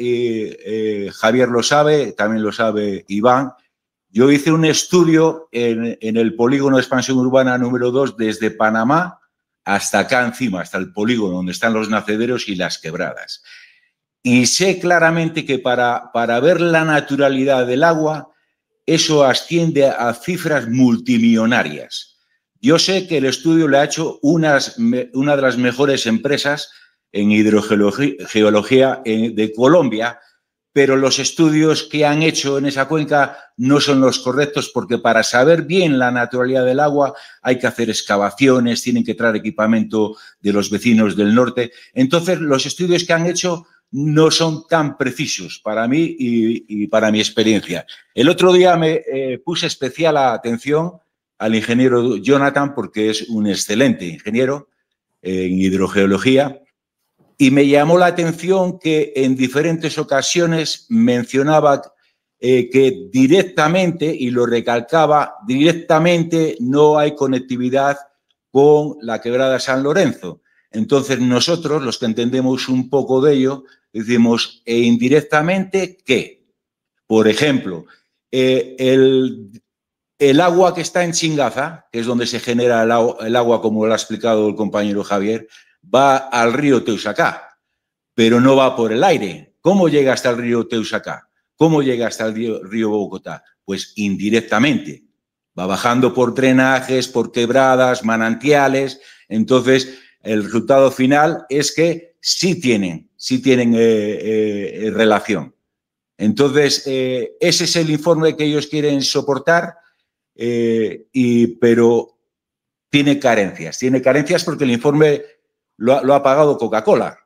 Javier lo sabe, también lo sabe Iván, yo hice un estudio en el polígono de expansión urbana número 2 desde Panamá hasta acá encima, hasta el polígono donde están los nacederos y las quebradas. Y sé claramente que para ver la naturalidad del agua, eso asciende a cifras multimillonarias. Yo sé que el estudio lo ha hecho una de las mejores empresas en hidrogeología de Colombia, pero los estudios que han hecho en esa cuenca no son los correctos, porque para saber bien la naturalidad del agua hay que hacer excavaciones, tienen que traer equipamiento de los vecinos del norte. Entonces, los estudios que han hecho no son tan precisos para mí y para mi experiencia. El otro día me puse especial atención al ingeniero Jonathan, porque es un excelente ingeniero en hidrogeología, y me llamó la atención que en diferentes ocasiones mencionaba que directamente, y lo recalcaba, directamente no hay conectividad con la quebrada San Lorenzo. Entonces nosotros, los que entendemos un poco de ello, decimos, e indirectamente, ¿qué? Por ejemplo, el agua que está en Chingaza, que es donde se genera el agua, como lo ha explicado el compañero Javier, va al río Teusacá, pero no va por el aire. ¿Cómo llega hasta el río Teusacá? ¿Cómo llega hasta el río Bogotá? Pues indirectamente. Va bajando por drenajes, por quebradas, manantiales. Entonces, el resultado final es que sí tienen relación. Entonces, ese es el informe que ellos quieren soportar, pero tiene carencias porque el informe lo ha pagado Coca-Cola,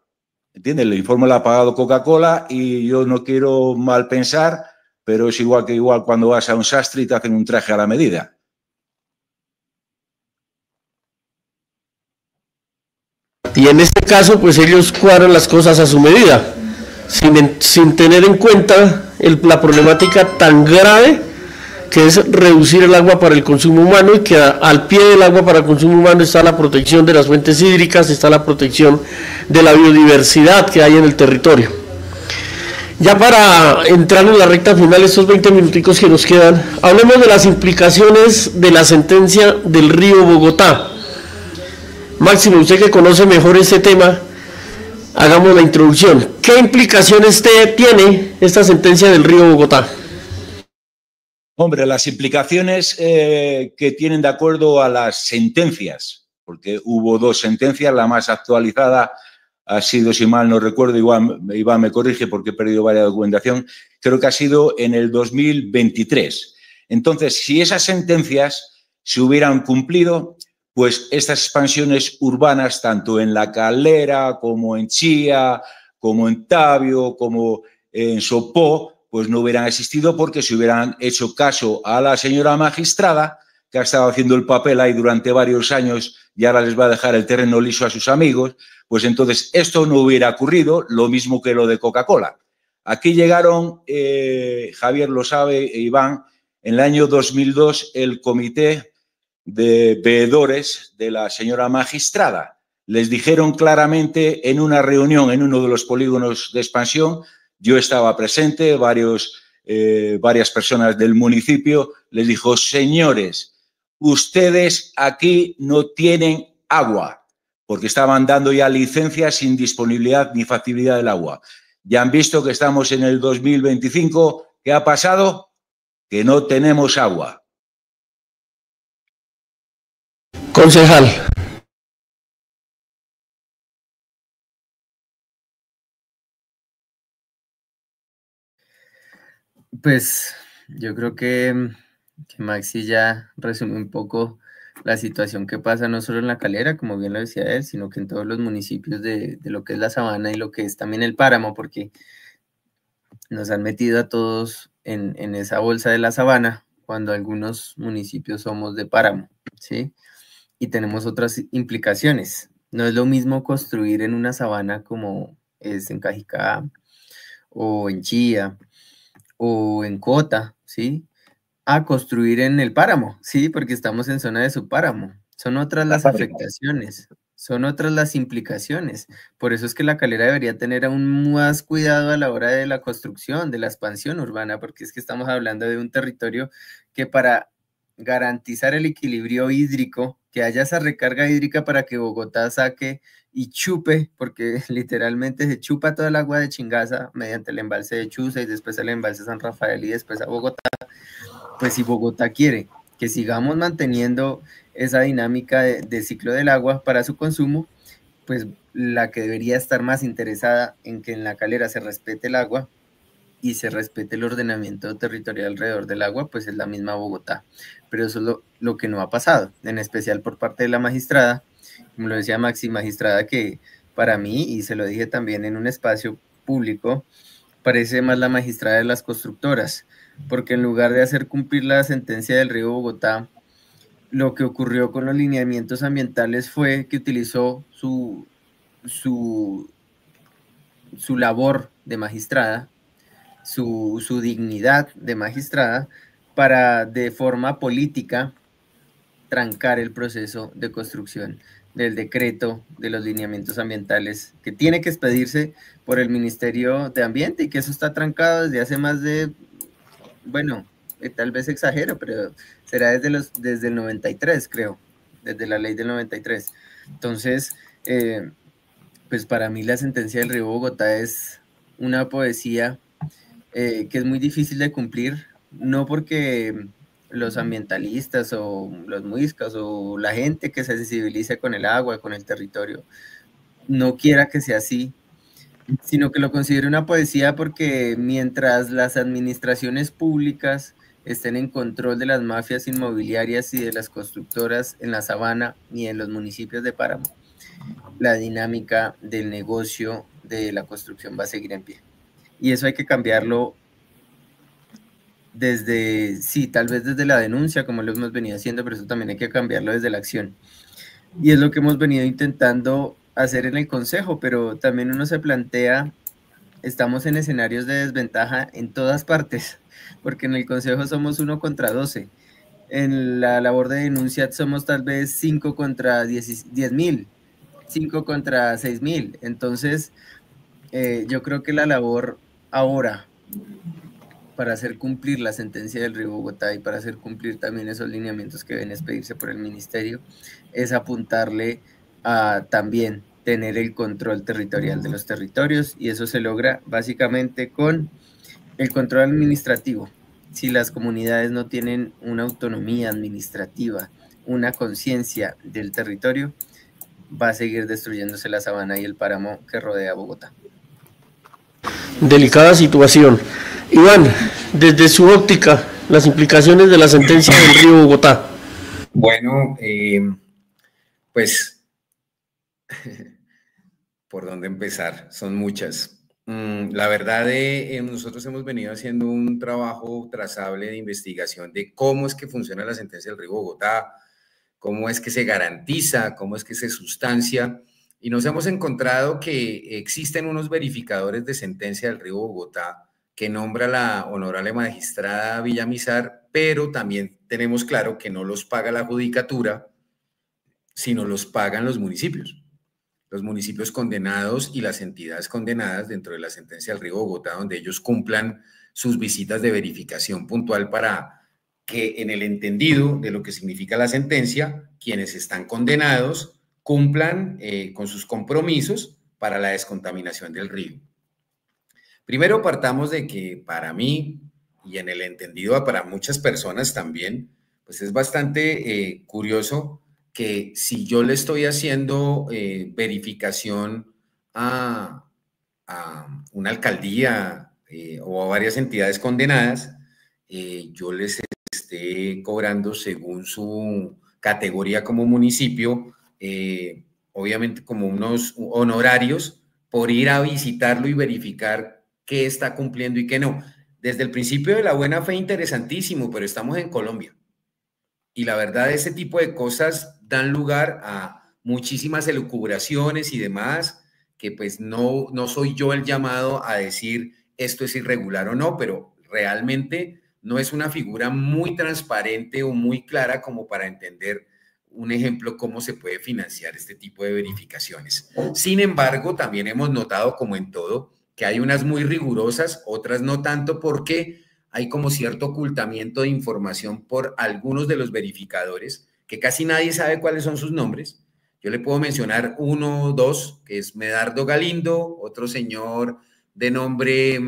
¿entiendes? El informe lo ha pagado Coca-Cola y yo no quiero mal pensar, pero es igual que cuando vas a un sastre y te hacen un traje a la medida. Y en este caso, pues ellos cuadran las cosas a su medida, sin tener en cuenta la problemática tan grave que es reducir el agua para el consumo humano, y que al pie del agua para el consumo humano está la protección de las fuentes hídricas, está la protección de la biodiversidad que hay en el territorio. Ya para entrar en la recta final, estos 20 minuticos que nos quedan, hablemos de las implicaciones de la sentencia del río Bogotá. Máximo, usted que conoce mejor este tema, hagamos la introducción. ¿Qué implicaciones tiene esta sentencia del río Bogotá? Hombre, las implicaciones que tienen de acuerdo a las sentencias, porque hubo dos sentencias, la más actualizada ha sido, si mal no recuerdo, Iván me corrige porque he perdido varias documentación, creo que ha sido en el 2023. Entonces, si esas sentencias se hubieran cumplido, pues estas expansiones urbanas, tanto en La Calera como en Chía, como en Tabio, como en Sopó, pues no hubieran existido, porque se hubieran hecho caso a la señora magistrada, que ha estado haciendo el papel ahí durante varios años y ahora les va a dejar el terreno liso a sus amigos, pues entonces esto no hubiera ocurrido, lo mismo que lo de Coca-Cola. Aquí llegaron, Javier lo sabe, e Iván, en el año 2002 el comité de veedores de la señora magistrada. Les dijeron claramente en una reunión en uno de los polígonos de expansión, yo estaba presente, varias personas del municipio, les dijo: señores, ustedes aquí no tienen agua, porque estaban dando ya licencias sin disponibilidad ni facilidad del agua. Ya han visto que estamos en el 2025, ¿qué ha pasado? Que no tenemos agua. Concejal. Pues yo creo que Maxi ya resume un poco la situación que pasa no solo en La Calera, como bien lo decía él, sino que en todos los municipios de lo que es la sabana y lo que es también el páramo, porque nos han metido a todos en esa bolsa de la sabana, cuando algunos municipios somos de páramo, ¿sí? Y tenemos otras implicaciones. No es lo mismo construir en una sabana como es en Cajicá, o en Chía, o en Cota, ¿sí? A construir en el páramo, ¿sí? Porque estamos en zona de subpáramo. Son otras las afectaciones, son otras las implicaciones. Por eso es que La Calera debería tener aún más cuidado a la hora de la construcción, de la expansión urbana, porque es que estamos hablando de un territorio que, para garantizar el equilibrio hídrico, que haya esa recarga hídrica para que Bogotá saque y chupe, porque literalmente se chupa toda el agua de Chingaza mediante el embalse de Chuza y después el embalse San Rafael y después a Bogotá. Pues si Bogotá quiere que sigamos manteniendo esa dinámica de ciclo del agua para su consumo, pues la que debería estar más interesada en que en La Calera se respete el agua y se respete el ordenamiento territorial alrededor del agua, pues es la misma Bogotá. Pero eso es lo que no ha pasado, en especial por parte de la magistrada, como lo decía Maxi, magistrada que para mí, y se lo dije también en un espacio público, parece más la magistrada de las constructoras, porque en lugar de hacer cumplir la sentencia del río Bogotá, lo que ocurrió con los lineamientos ambientales fue que utilizó su labor de magistrada, su dignidad de magistrada, para de forma política trancar el proceso de construcción del decreto de los lineamientos ambientales, que tiene que expedirse por el Ministerio de Ambiente, y que eso está trancado desde hace más de, bueno, tal vez exagero, pero será desde el 93, creo, desde la ley del 93. Entonces, pues para mí la sentencia del río Bogotá es una poesía que es muy difícil de cumplir, no porque los ambientalistas o los muiscas o la gente que se sensibilice con el agua, con el territorio, no quiera que sea así, sino que lo considere una poesía porque mientras las administraciones públicas estén en control de las mafias inmobiliarias y de las constructoras en la sabana y en los municipios de páramo, la dinámica del negocio de la construcción va a seguir en pie. Y eso hay que cambiarlo desde, sí, tal vez desde la denuncia, como lo hemos venido haciendo, pero eso también hay que cambiarlo desde la acción. Y es lo que hemos venido intentando hacer en el Consejo, pero también uno se plantea, estamos en escenarios de desventaja en todas partes, porque en el Consejo somos 1 contra 12. En la labor de denuncia somos tal vez 5 contra 10.000, 5 contra 6.000. Entonces, yo creo que la labor ahora, para hacer cumplir la sentencia del Río Bogotá y para hacer cumplir también esos lineamientos que deben expedirse por el ministerio, es apuntarle a también tener el control territorial de los territorios, y eso se logra básicamente con el control administrativo. Si las comunidades no tienen una autonomía administrativa, una conciencia del territorio, va a seguir destruyéndose la sabana y el páramo que rodea Bogotá. Delicada situación. Iván, desde su óptica, las implicaciones de la sentencia del Río Bogotá. Bueno, pues, ¿por dónde empezar? Son muchas. La verdad, nosotros hemos venido haciendo un trabajo trazable de investigación de cómo es que funciona la sentencia del Río Bogotá, cómo es que se garantiza, cómo es que se sustancia, y nos hemos encontrado que existen unos verificadores de sentencia del Río Bogotá que nombra la honorable magistrada Villamizar, pero también tenemos claro que no los paga la judicatura, sino los pagan los municipios condenados y las entidades condenadas dentro de la sentencia del Río Bogotá, donde ellos cumplan sus visitas de verificación puntual para que, en el entendido de lo que significa la sentencia, quienes están condenados cumplan con sus compromisos para la descontaminación del río. Primero partamos de que para mí, y en el entendido para muchas personas también, pues es bastante curioso que si yo le estoy haciendo verificación a una alcaldía o a varias entidades condenadas, yo les esté cobrando según su categoría como municipio, obviamente como unos honorarios por ir a visitarlo y verificar qué está cumpliendo y qué no. Desde el principio de la buena fe, interesantísimo, pero estamos en Colombia. Y la verdad, ese tipo de cosas dan lugar a muchísimas elucubraciones y demás, que pues no soy yo el llamado a decir esto es irregular o no, pero realmente no es una figura muy transparente o muy clara como para entender, un ejemplo, cómo se puede financiar este tipo de verificaciones. Sin embargo, también hemos notado, como en todo, que hay unas muy rigurosas, otras no tanto, porque hay como cierto ocultamiento de información por algunos de los verificadores, que casi nadie sabe cuáles son sus nombres. Yo le puedo mencionar 1 o 2, que es Medardo Galindo, otro señor de nombre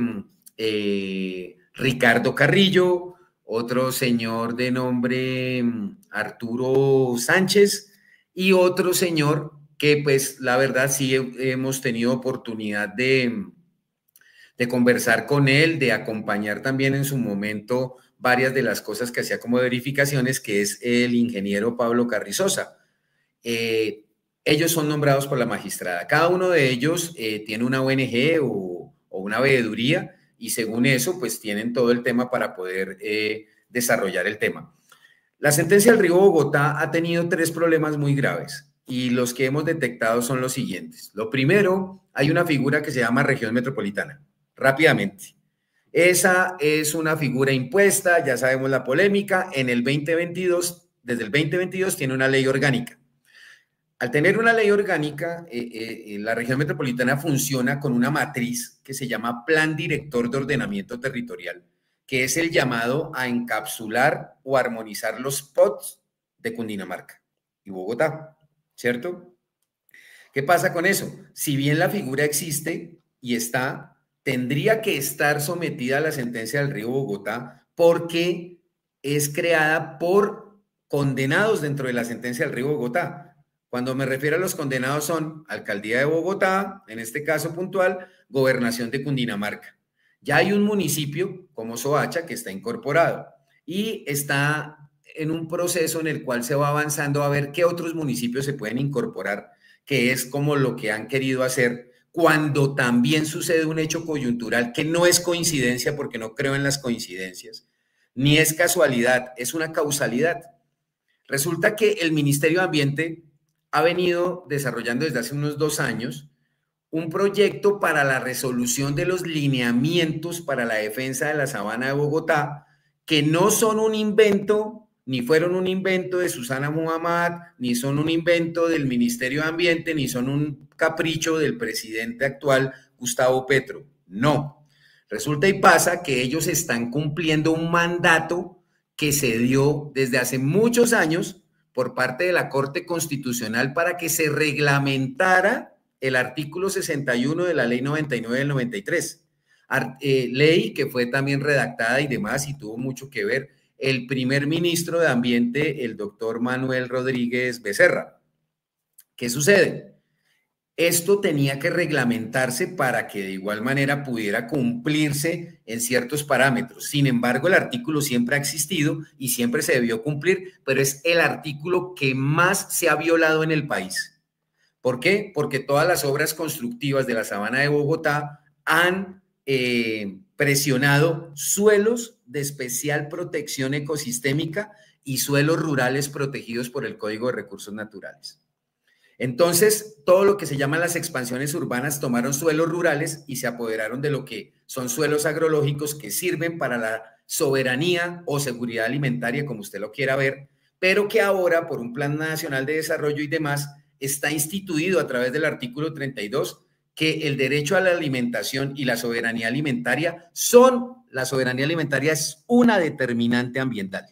Ricardo Carrillo, otro señor de nombre Arturo Sánchez, y otro señor que pues la verdad sí hemos tenido oportunidad de conversar con él, de acompañar también en su momento varias de las cosas que hacía como verificaciones, que es el ingeniero Pablo Carrizosa. Ellos son nombrados por la magistrada. Cada uno de ellos tiene una ONG o una veeduría, y según eso, pues tienen todo el tema para poder desarrollar el tema. La sentencia del Río Bogotá ha tenido 3 problemas muy graves, y los que hemos detectado son los siguientes. Lo primero, hay una figura que se llama región metropolitana. Rápidamente, esa es una figura impuesta, ya sabemos la polémica. En el 2022, desde el 2022 tiene una ley orgánica. Al tener una ley orgánica, la región metropolitana funciona con una matriz que se llama Plan Director de Ordenamiento Territorial, que es el llamado a encapsular o armonizar los POTs de Cundinamarca y Bogotá, ¿cierto? ¿Qué pasa con eso? Si bien la figura existe y está, tendría que estar sometida a la sentencia del Río Bogotá, porque es creada por condenados dentro de la sentencia del Río Bogotá. Cuando me refiero a los condenados son Alcaldía de Bogotá, en este caso puntual, Gobernación de Cundinamarca. Ya hay un municipio como Soacha que está incorporado y está en un proceso en el cual se va avanzando a ver qué otros municipios se pueden incorporar, que es como lo que han querido hacer cuando también sucede un hecho coyuntural que no es coincidencia, porque no creo en las coincidencias, ni es casualidad, es una causalidad. Resulta que el Ministerio de Ambiente ha venido desarrollando desde hace unos 2 años un proyecto para la resolución de los lineamientos para la defensa de la sabana de Bogotá, que no son un invento, ni fueron un invento de Susana Muhammad, ni son un invento del Ministerio de Ambiente, ni son un capricho del presidente actual, Gustavo Petro. No. Resulta y pasa que ellos están cumpliendo un mandato que se dio desde hace muchos años por parte de la Corte Constitucional para que se reglamentara el artículo 61 de la Ley 99 del 93, ley que fue también redactada y demás y tuvo mucho que ver el primer ministro de Ambiente, el doctor Manuel Rodríguez Becerra. ¿Qué sucede? Esto tenía que reglamentarse para que de igual manera pudiera cumplirse en ciertos parámetros. Sin embargo, el artículo siempre ha existido y siempre se debió cumplir, pero es el artículo que más se ha violado en el país. ¿Por qué? Porque todas las obras constructivas de la sabana de Bogotá han presionado suelos de especial protección ecosistémica y suelos rurales protegidos por el Código de Recursos Naturales. Entonces, todo lo que se llaman las expansiones urbanas tomaron suelos rurales y se apoderaron de lo que son suelos agrológicos que sirven para la soberanía o seguridad alimentaria, como usted lo quiera ver, pero que ahora, por un Plan Nacional de Desarrollo y demás, está instituido a través del artículo 32 que el derecho a la alimentación y la soberanía alimentaria la soberanía alimentaria es una determinante ambiental.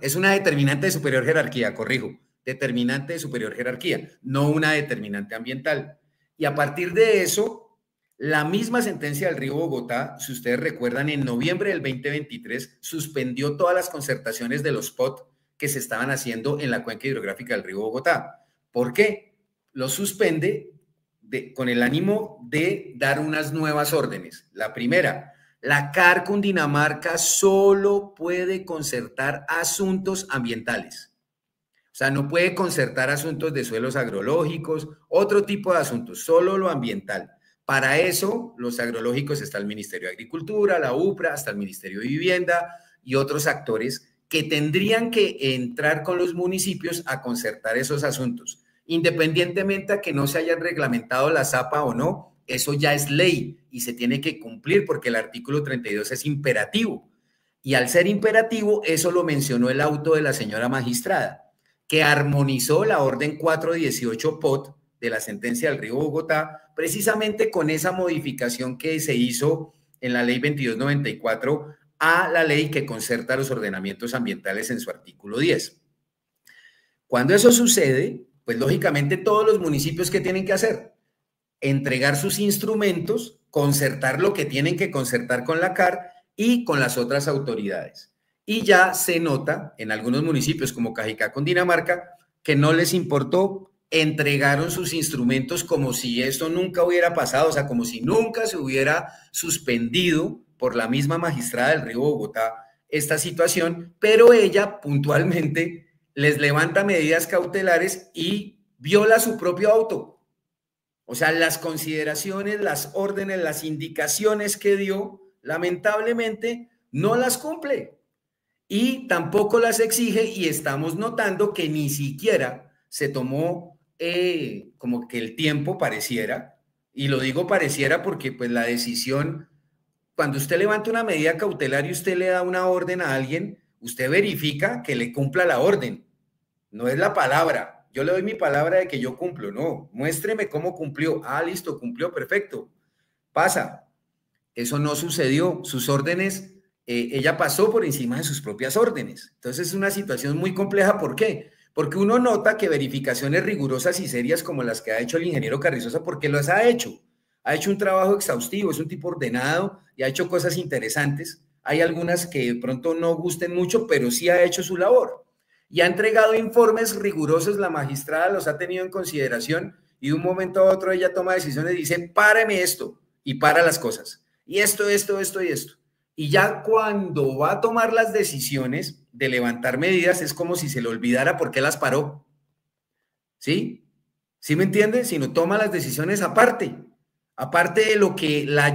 Es una determinante de superior jerarquía, corrijo, determinante de superior jerarquía, no una determinante ambiental. Y a partir de eso, la misma sentencia del Río Bogotá, si ustedes recuerdan, en noviembre del 2023 suspendió todas las concertaciones de los POT que se estaban haciendo en la cuenca hidrográfica del Río Bogotá. ¿Por qué? Lo suspende con el ánimo de dar unas nuevas órdenes. La primera, la CAR Cundinamarca solo puede concertar asuntos ambientales. O sea, no puede concertar asuntos de suelos agrológicos, otro tipo de asuntos, solo lo ambiental. Para eso, los agrológicos está el Ministerio de Agricultura, la UPRA, hasta el Ministerio de Vivienda y otros actores que tendrían que entrar con los municipios a concertar esos asuntos. Independientemente a que no se hayan reglamentado la ZAPA o no, eso ya es ley y se tiene que cumplir porque el artículo 32 es imperativo. Y al ser imperativo, eso lo mencionó el auto de la señora magistrada, que armonizó la orden 418 POT de la sentencia del Río Bogotá, precisamente con esa modificación que se hizo en la ley 2294 a la ley que concerta los ordenamientos ambientales en su artículo 10. Cuando eso sucede, pues lógicamente todos los municipios, ¿qué tienen que hacer? Entregar sus instrumentos, concertar lo que tienen que concertar con la CAR y con las otras autoridades. Y ya se nota en algunos municipios como Cajicá, Cundinamarca, que no les importó, entregaron sus instrumentos como si esto nunca hubiera pasado, o sea, como si nunca se hubiera suspendido por la misma magistrada del Río Bogotá esta situación, pero ella puntualmente les levanta medidas cautelares y viola su propio auto. O sea, las consideraciones, las órdenes, las indicaciones que dio, lamentablemente no las cumple y tampoco las exige, y estamos notando que ni siquiera se tomó como que el tiempo pareciera, y lo digo pareciera porque pues la decisión, cuando usted levanta una medida cautelar y usted le da una orden a alguien, usted verifica que le cumpla la orden. No es la palabra. Yo le doy mi palabra de que yo cumplo. No, muéstreme cómo cumplió. Ah, listo, cumplió, perfecto. Pasa. Eso no sucedió. Sus órdenes, ella pasó por encima de sus propias órdenes. Entonces es una situación muy compleja. ¿Por qué? Porque uno nota que verificaciones rigurosas y serias como las que ha hecho el ingeniero Carrizosa, porque las ha hecho un trabajo exhaustivo, es un tipo ordenado y ha hecho cosas interesantes. Hay algunas que de pronto no gusten mucho, pero sí ha hecho su labor. Y ha entregado informes rigurosos, la magistrada los ha tenido en consideración y de un momento a otro ella toma decisiones y dice, páreme esto, y para las cosas. Y esto y esto. Y ya cuando va a tomar las decisiones de levantar medidas, es como si se le olvidara por qué las paró. ¿Sí? ¿Sí me entiende? Si no toma las decisiones aparte de lo que la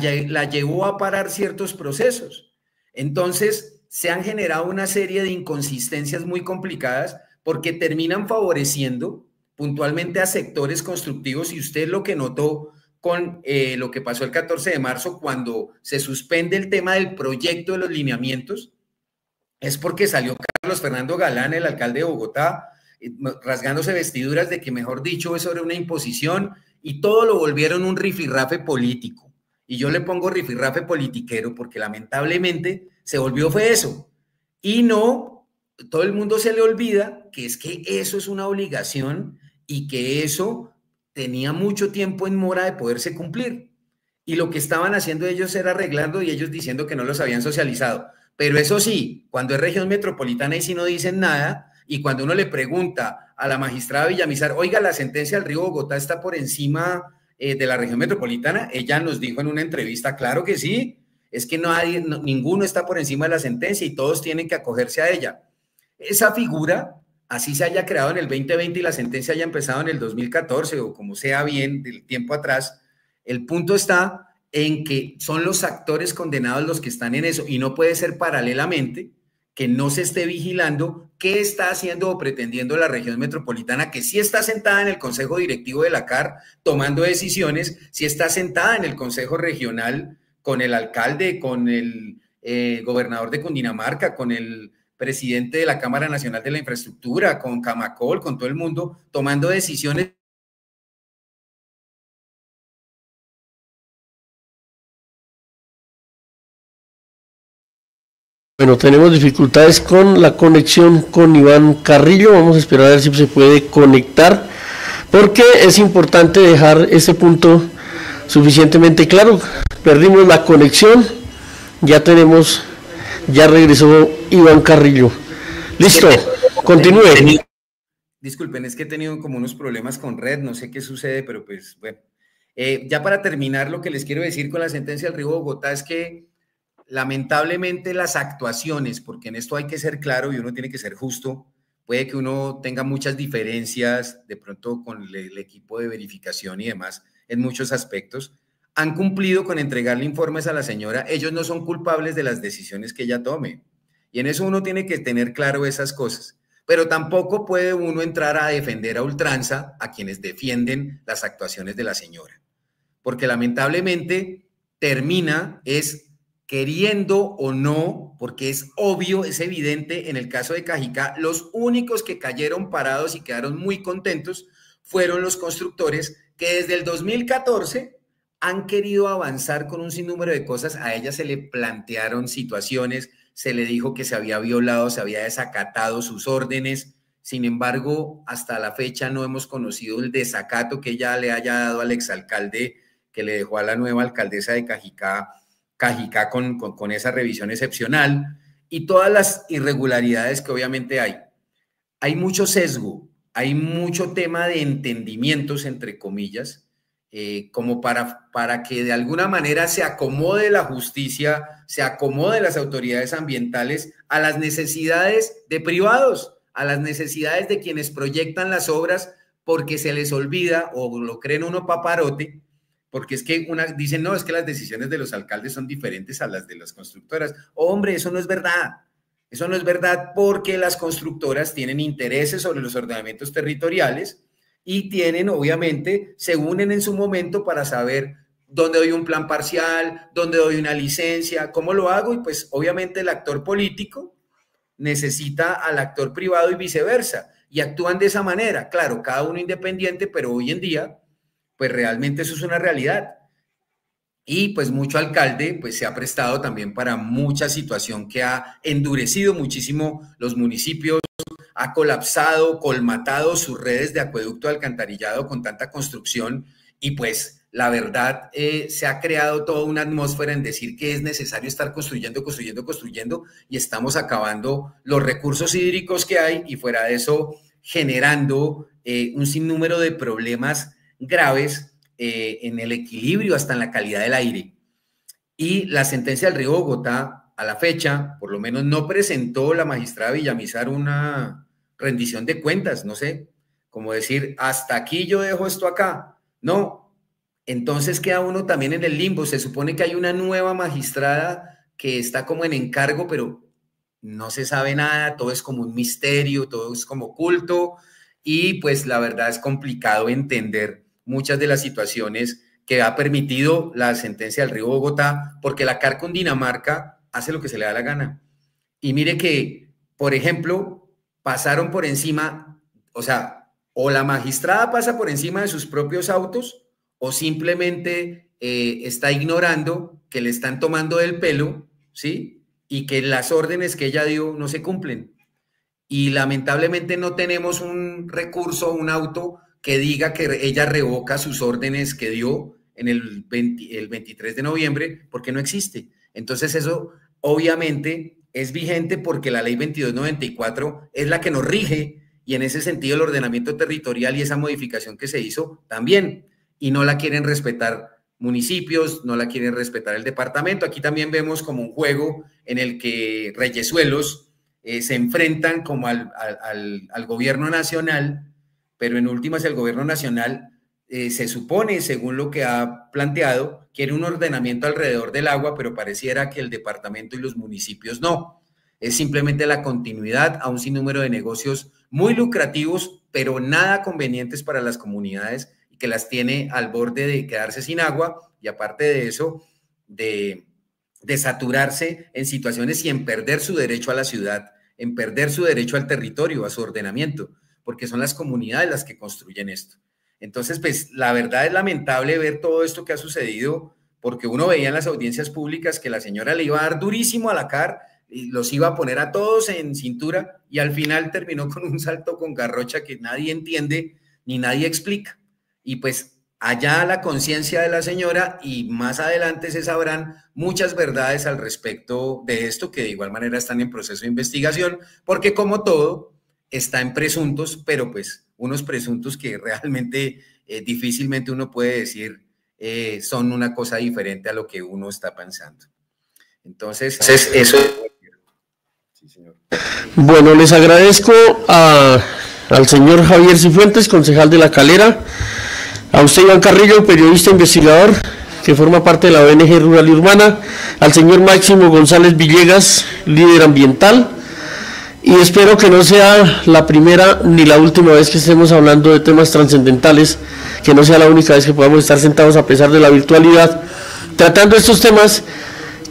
llevó a parar ciertos procesos. Entonces, se han generado una serie de inconsistencias muy complicadas porque terminan favoreciendo puntualmente a sectores constructivos, y usted lo que notó con lo que pasó el 14 de marzo, cuando se suspende el tema del proyecto de los lineamientos, es porque salió Carlos Fernando Galán, el alcalde de Bogotá, rasgándose vestiduras de que, mejor dicho, eso era una imposición, y todo lo volvieron un rifirrafe político. Y yo le pongo rifirrafe politiquero porque lamentablemente se volvió fue eso. Y no, todo el mundo se le olvida que es que eso es una obligación y que eso tenía mucho tiempo en mora de poderse cumplir. Y lo que estaban haciendo ellos era arreglando y ellos diciendo que no los habían socializado. Pero eso sí, cuando es región metropolitana y si no dicen nada, y cuando uno le pregunta a la magistrada Villamizar, oiga, la sentencia del Río Bogotá está por encima de la región metropolitana, ella nos dijo en una entrevista, claro que sí, es que ninguno está por encima de la sentencia y todos tienen que acogerse a ella. Esa figura, así se haya creado en el 2020 y la sentencia haya empezado en el 2014 o como sea bien del tiempo atrás, el punto está en que son los actores condenados los que están en eso y no puede ser paralelamente que no se esté vigilando qué está haciendo o pretendiendo la región metropolitana, que sí está sentada en el consejo directivo de la CAR tomando decisiones, sí está sentada en el consejo regional con el alcalde, con el gobernador de Cundinamarca, con el presidente de la Cámara Nacional de la Infraestructura, con Camacol, con todo el mundo, tomando decisiones. Bueno, tenemos dificultades con la conexión con Iván Carrillo. Vamos a esperar a ver si se puede conectar, porque es importante dejar ese punto suficientemente claro. Perdimos la conexión, ya regresó Iván Carrillo. Listo, continúe. Disculpen, es que he tenido como unos problemas con red, no sé qué sucede, pero pues bueno. Ya para terminar, lo que les quiero decir con la sentencia del Río Bogotá es que lamentablemente las actuaciones, porque en esto hay que ser claro y uno tiene que ser justo, puede que uno tenga muchas diferencias de pronto con el equipo de verificación y demás en muchos aspectos, han cumplido con entregarle informes a la señora, ellos no son culpables de las decisiones que ella tome, y en eso uno tiene que tener claro esas cosas, pero tampoco puede uno entrar a defender a ultranza a quienes defienden las actuaciones de la señora, porque lamentablemente termina queriendo o no, porque es obvio, es evidente, en el caso de Cajicá, los únicos que cayeron parados y quedaron muy contentos fueron los constructores que desde el 2014 han querido avanzar con un sinnúmero de cosas. A ella se le plantearon situaciones, se le dijo que se había violado, se había desacatado sus órdenes. Sin embargo, hasta la fecha no hemos conocido el desacato que ella le haya dado al exalcalde que le dejó a la nueva alcaldesa de Cajicá con esa revisión excepcional y todas las irregularidades que obviamente hay. Hay mucho sesgo, hay mucho tema de entendimientos, entre comillas, como para que de alguna manera se acomode la justicia, se acomode las autoridades ambientales a las necesidades de privados, a las necesidades de quienes proyectan las obras, porque se les olvida o lo creen uno paparote, porque es que dicen, no, es que las decisiones de los alcaldes son diferentes a las de las constructoras. Hombre, eso no es verdad. Eso no es verdad, porque las constructoras tienen intereses sobre los ordenamientos territoriales y tienen, obviamente, se unen en su momento para saber dónde doy un plan parcial, dónde doy una licencia, cómo lo hago, y pues obviamente el actor político necesita al actor privado y viceversa, y actúan de esa manera. Claro, cada uno independiente, pero hoy en día pues realmente eso es una realidad. Y pues mucho alcalde pues se ha prestado también para mucha situación que ha endurecido muchísimo los municipios, ha colapsado, colmatado sus redes de acueducto de alcantarillado con tanta construcción y pues la verdad se ha creado toda una atmósfera en decir que es necesario estar construyendo y estamos acabando los recursos hídricos que hay y fuera de eso generando un sinnúmero de problemas graves en el equilibrio hasta en la calidad del aire. Y la sentencia del Río Bogotá, a la fecha, por lo menos no presentó la magistrada Villamizar una rendición de cuentas, no sé, como decir, hasta aquí yo dejo esto acá. No, entonces queda uno también en el limbo. Se supone que hay una nueva magistrada que está como en encargo, pero no se sabe nada, todo es como un misterio, todo es como oculto. y pues la verdad es complicado entender muchas de las situaciones que ha permitido la sentencia del Río Bogotá, porque la CAR Cundinamarca hace lo que se le da la gana. Y mire que, por ejemplo, pasaron por encima, o sea, o la magistrada pasa por encima de sus propios autos, o simplemente está ignorando que le están tomando del pelo, ¿sí? Y que las órdenes que ella dio no se cumplen. Y lamentablemente no tenemos un recurso, un auto que diga que ella revoca sus órdenes que dio en el 23 de noviembre, porque no existe. Entonces eso obviamente es vigente porque la ley 2294 es la que nos rige, y en ese sentido el ordenamiento territorial y esa modificación que se hizo también, y no la quieren respetar municipios, no la quieren respetar el departamento. Aquí también vemos como un juego en el que reyesuelos se enfrentan como al gobierno nacional, pero en últimas el gobierno nacional se supone, según lo que ha planteado, quiere un ordenamiento alrededor del agua, pero pareciera que el departamento y los municipios no. Es simplemente la continuidad a un sinnúmero de negocios muy lucrativos, pero nada convenientes para las comunidades, y que las tiene al borde de quedarse sin agua, y aparte de eso, de saturarse en situaciones y en perder su derecho a la ciudad, en perder su derecho al territorio, a su ordenamiento, porque son las comunidades las que construyen esto. Entonces, pues la verdad es lamentable ver todo esto que ha sucedido, porque uno veía en las audiencias públicas que la señora le iba a dar durísimo a la CAR y los iba a poner a todos en cintura, y al final terminó con un salto con garrocha que nadie entiende ni nadie explica. Y pues allá la conciencia de la señora, y más adelante se sabrán muchas verdades al respecto de esto, que de igual manera están en proceso de investigación, porque como todo está en presuntos, pero pues unos presuntos que realmente difícilmente uno puede decir son una cosa diferente a lo que uno está pensando. Entonces eso... Sí, señor. Bueno, les agradezco al señor Javier Cifuentes, concejal de La Calera, a usted, Iván Carrillo, periodista investigador que forma parte de la ONG Rural y Urbana, al señor Máximo González Villegas, líder ambiental, y espero que no sea la primera ni la última vez que estemos hablando de temas trascendentales, que no sea la única vez que podamos estar sentados a pesar de la virtualidad, tratando estos temas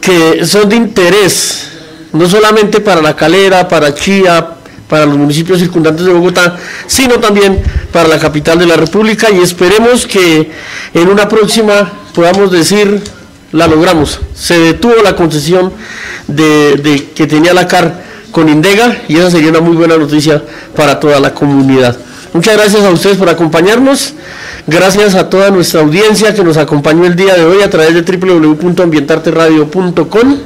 que son de interés, no solamente para La Calera, para Chía, para los municipios circundantes de Bogotá, sino también para la capital de la República, y esperemos que en una próxima podamos decir, la logramos, se detuvo la concesión que tenía la CAR con Indega, y esa sería una muy buena noticia para toda la comunidad. Muchas gracias a ustedes por acompañarnos, gracias a toda nuestra audiencia que nos acompañó el día de hoy a través de www.ambientarteradio.com.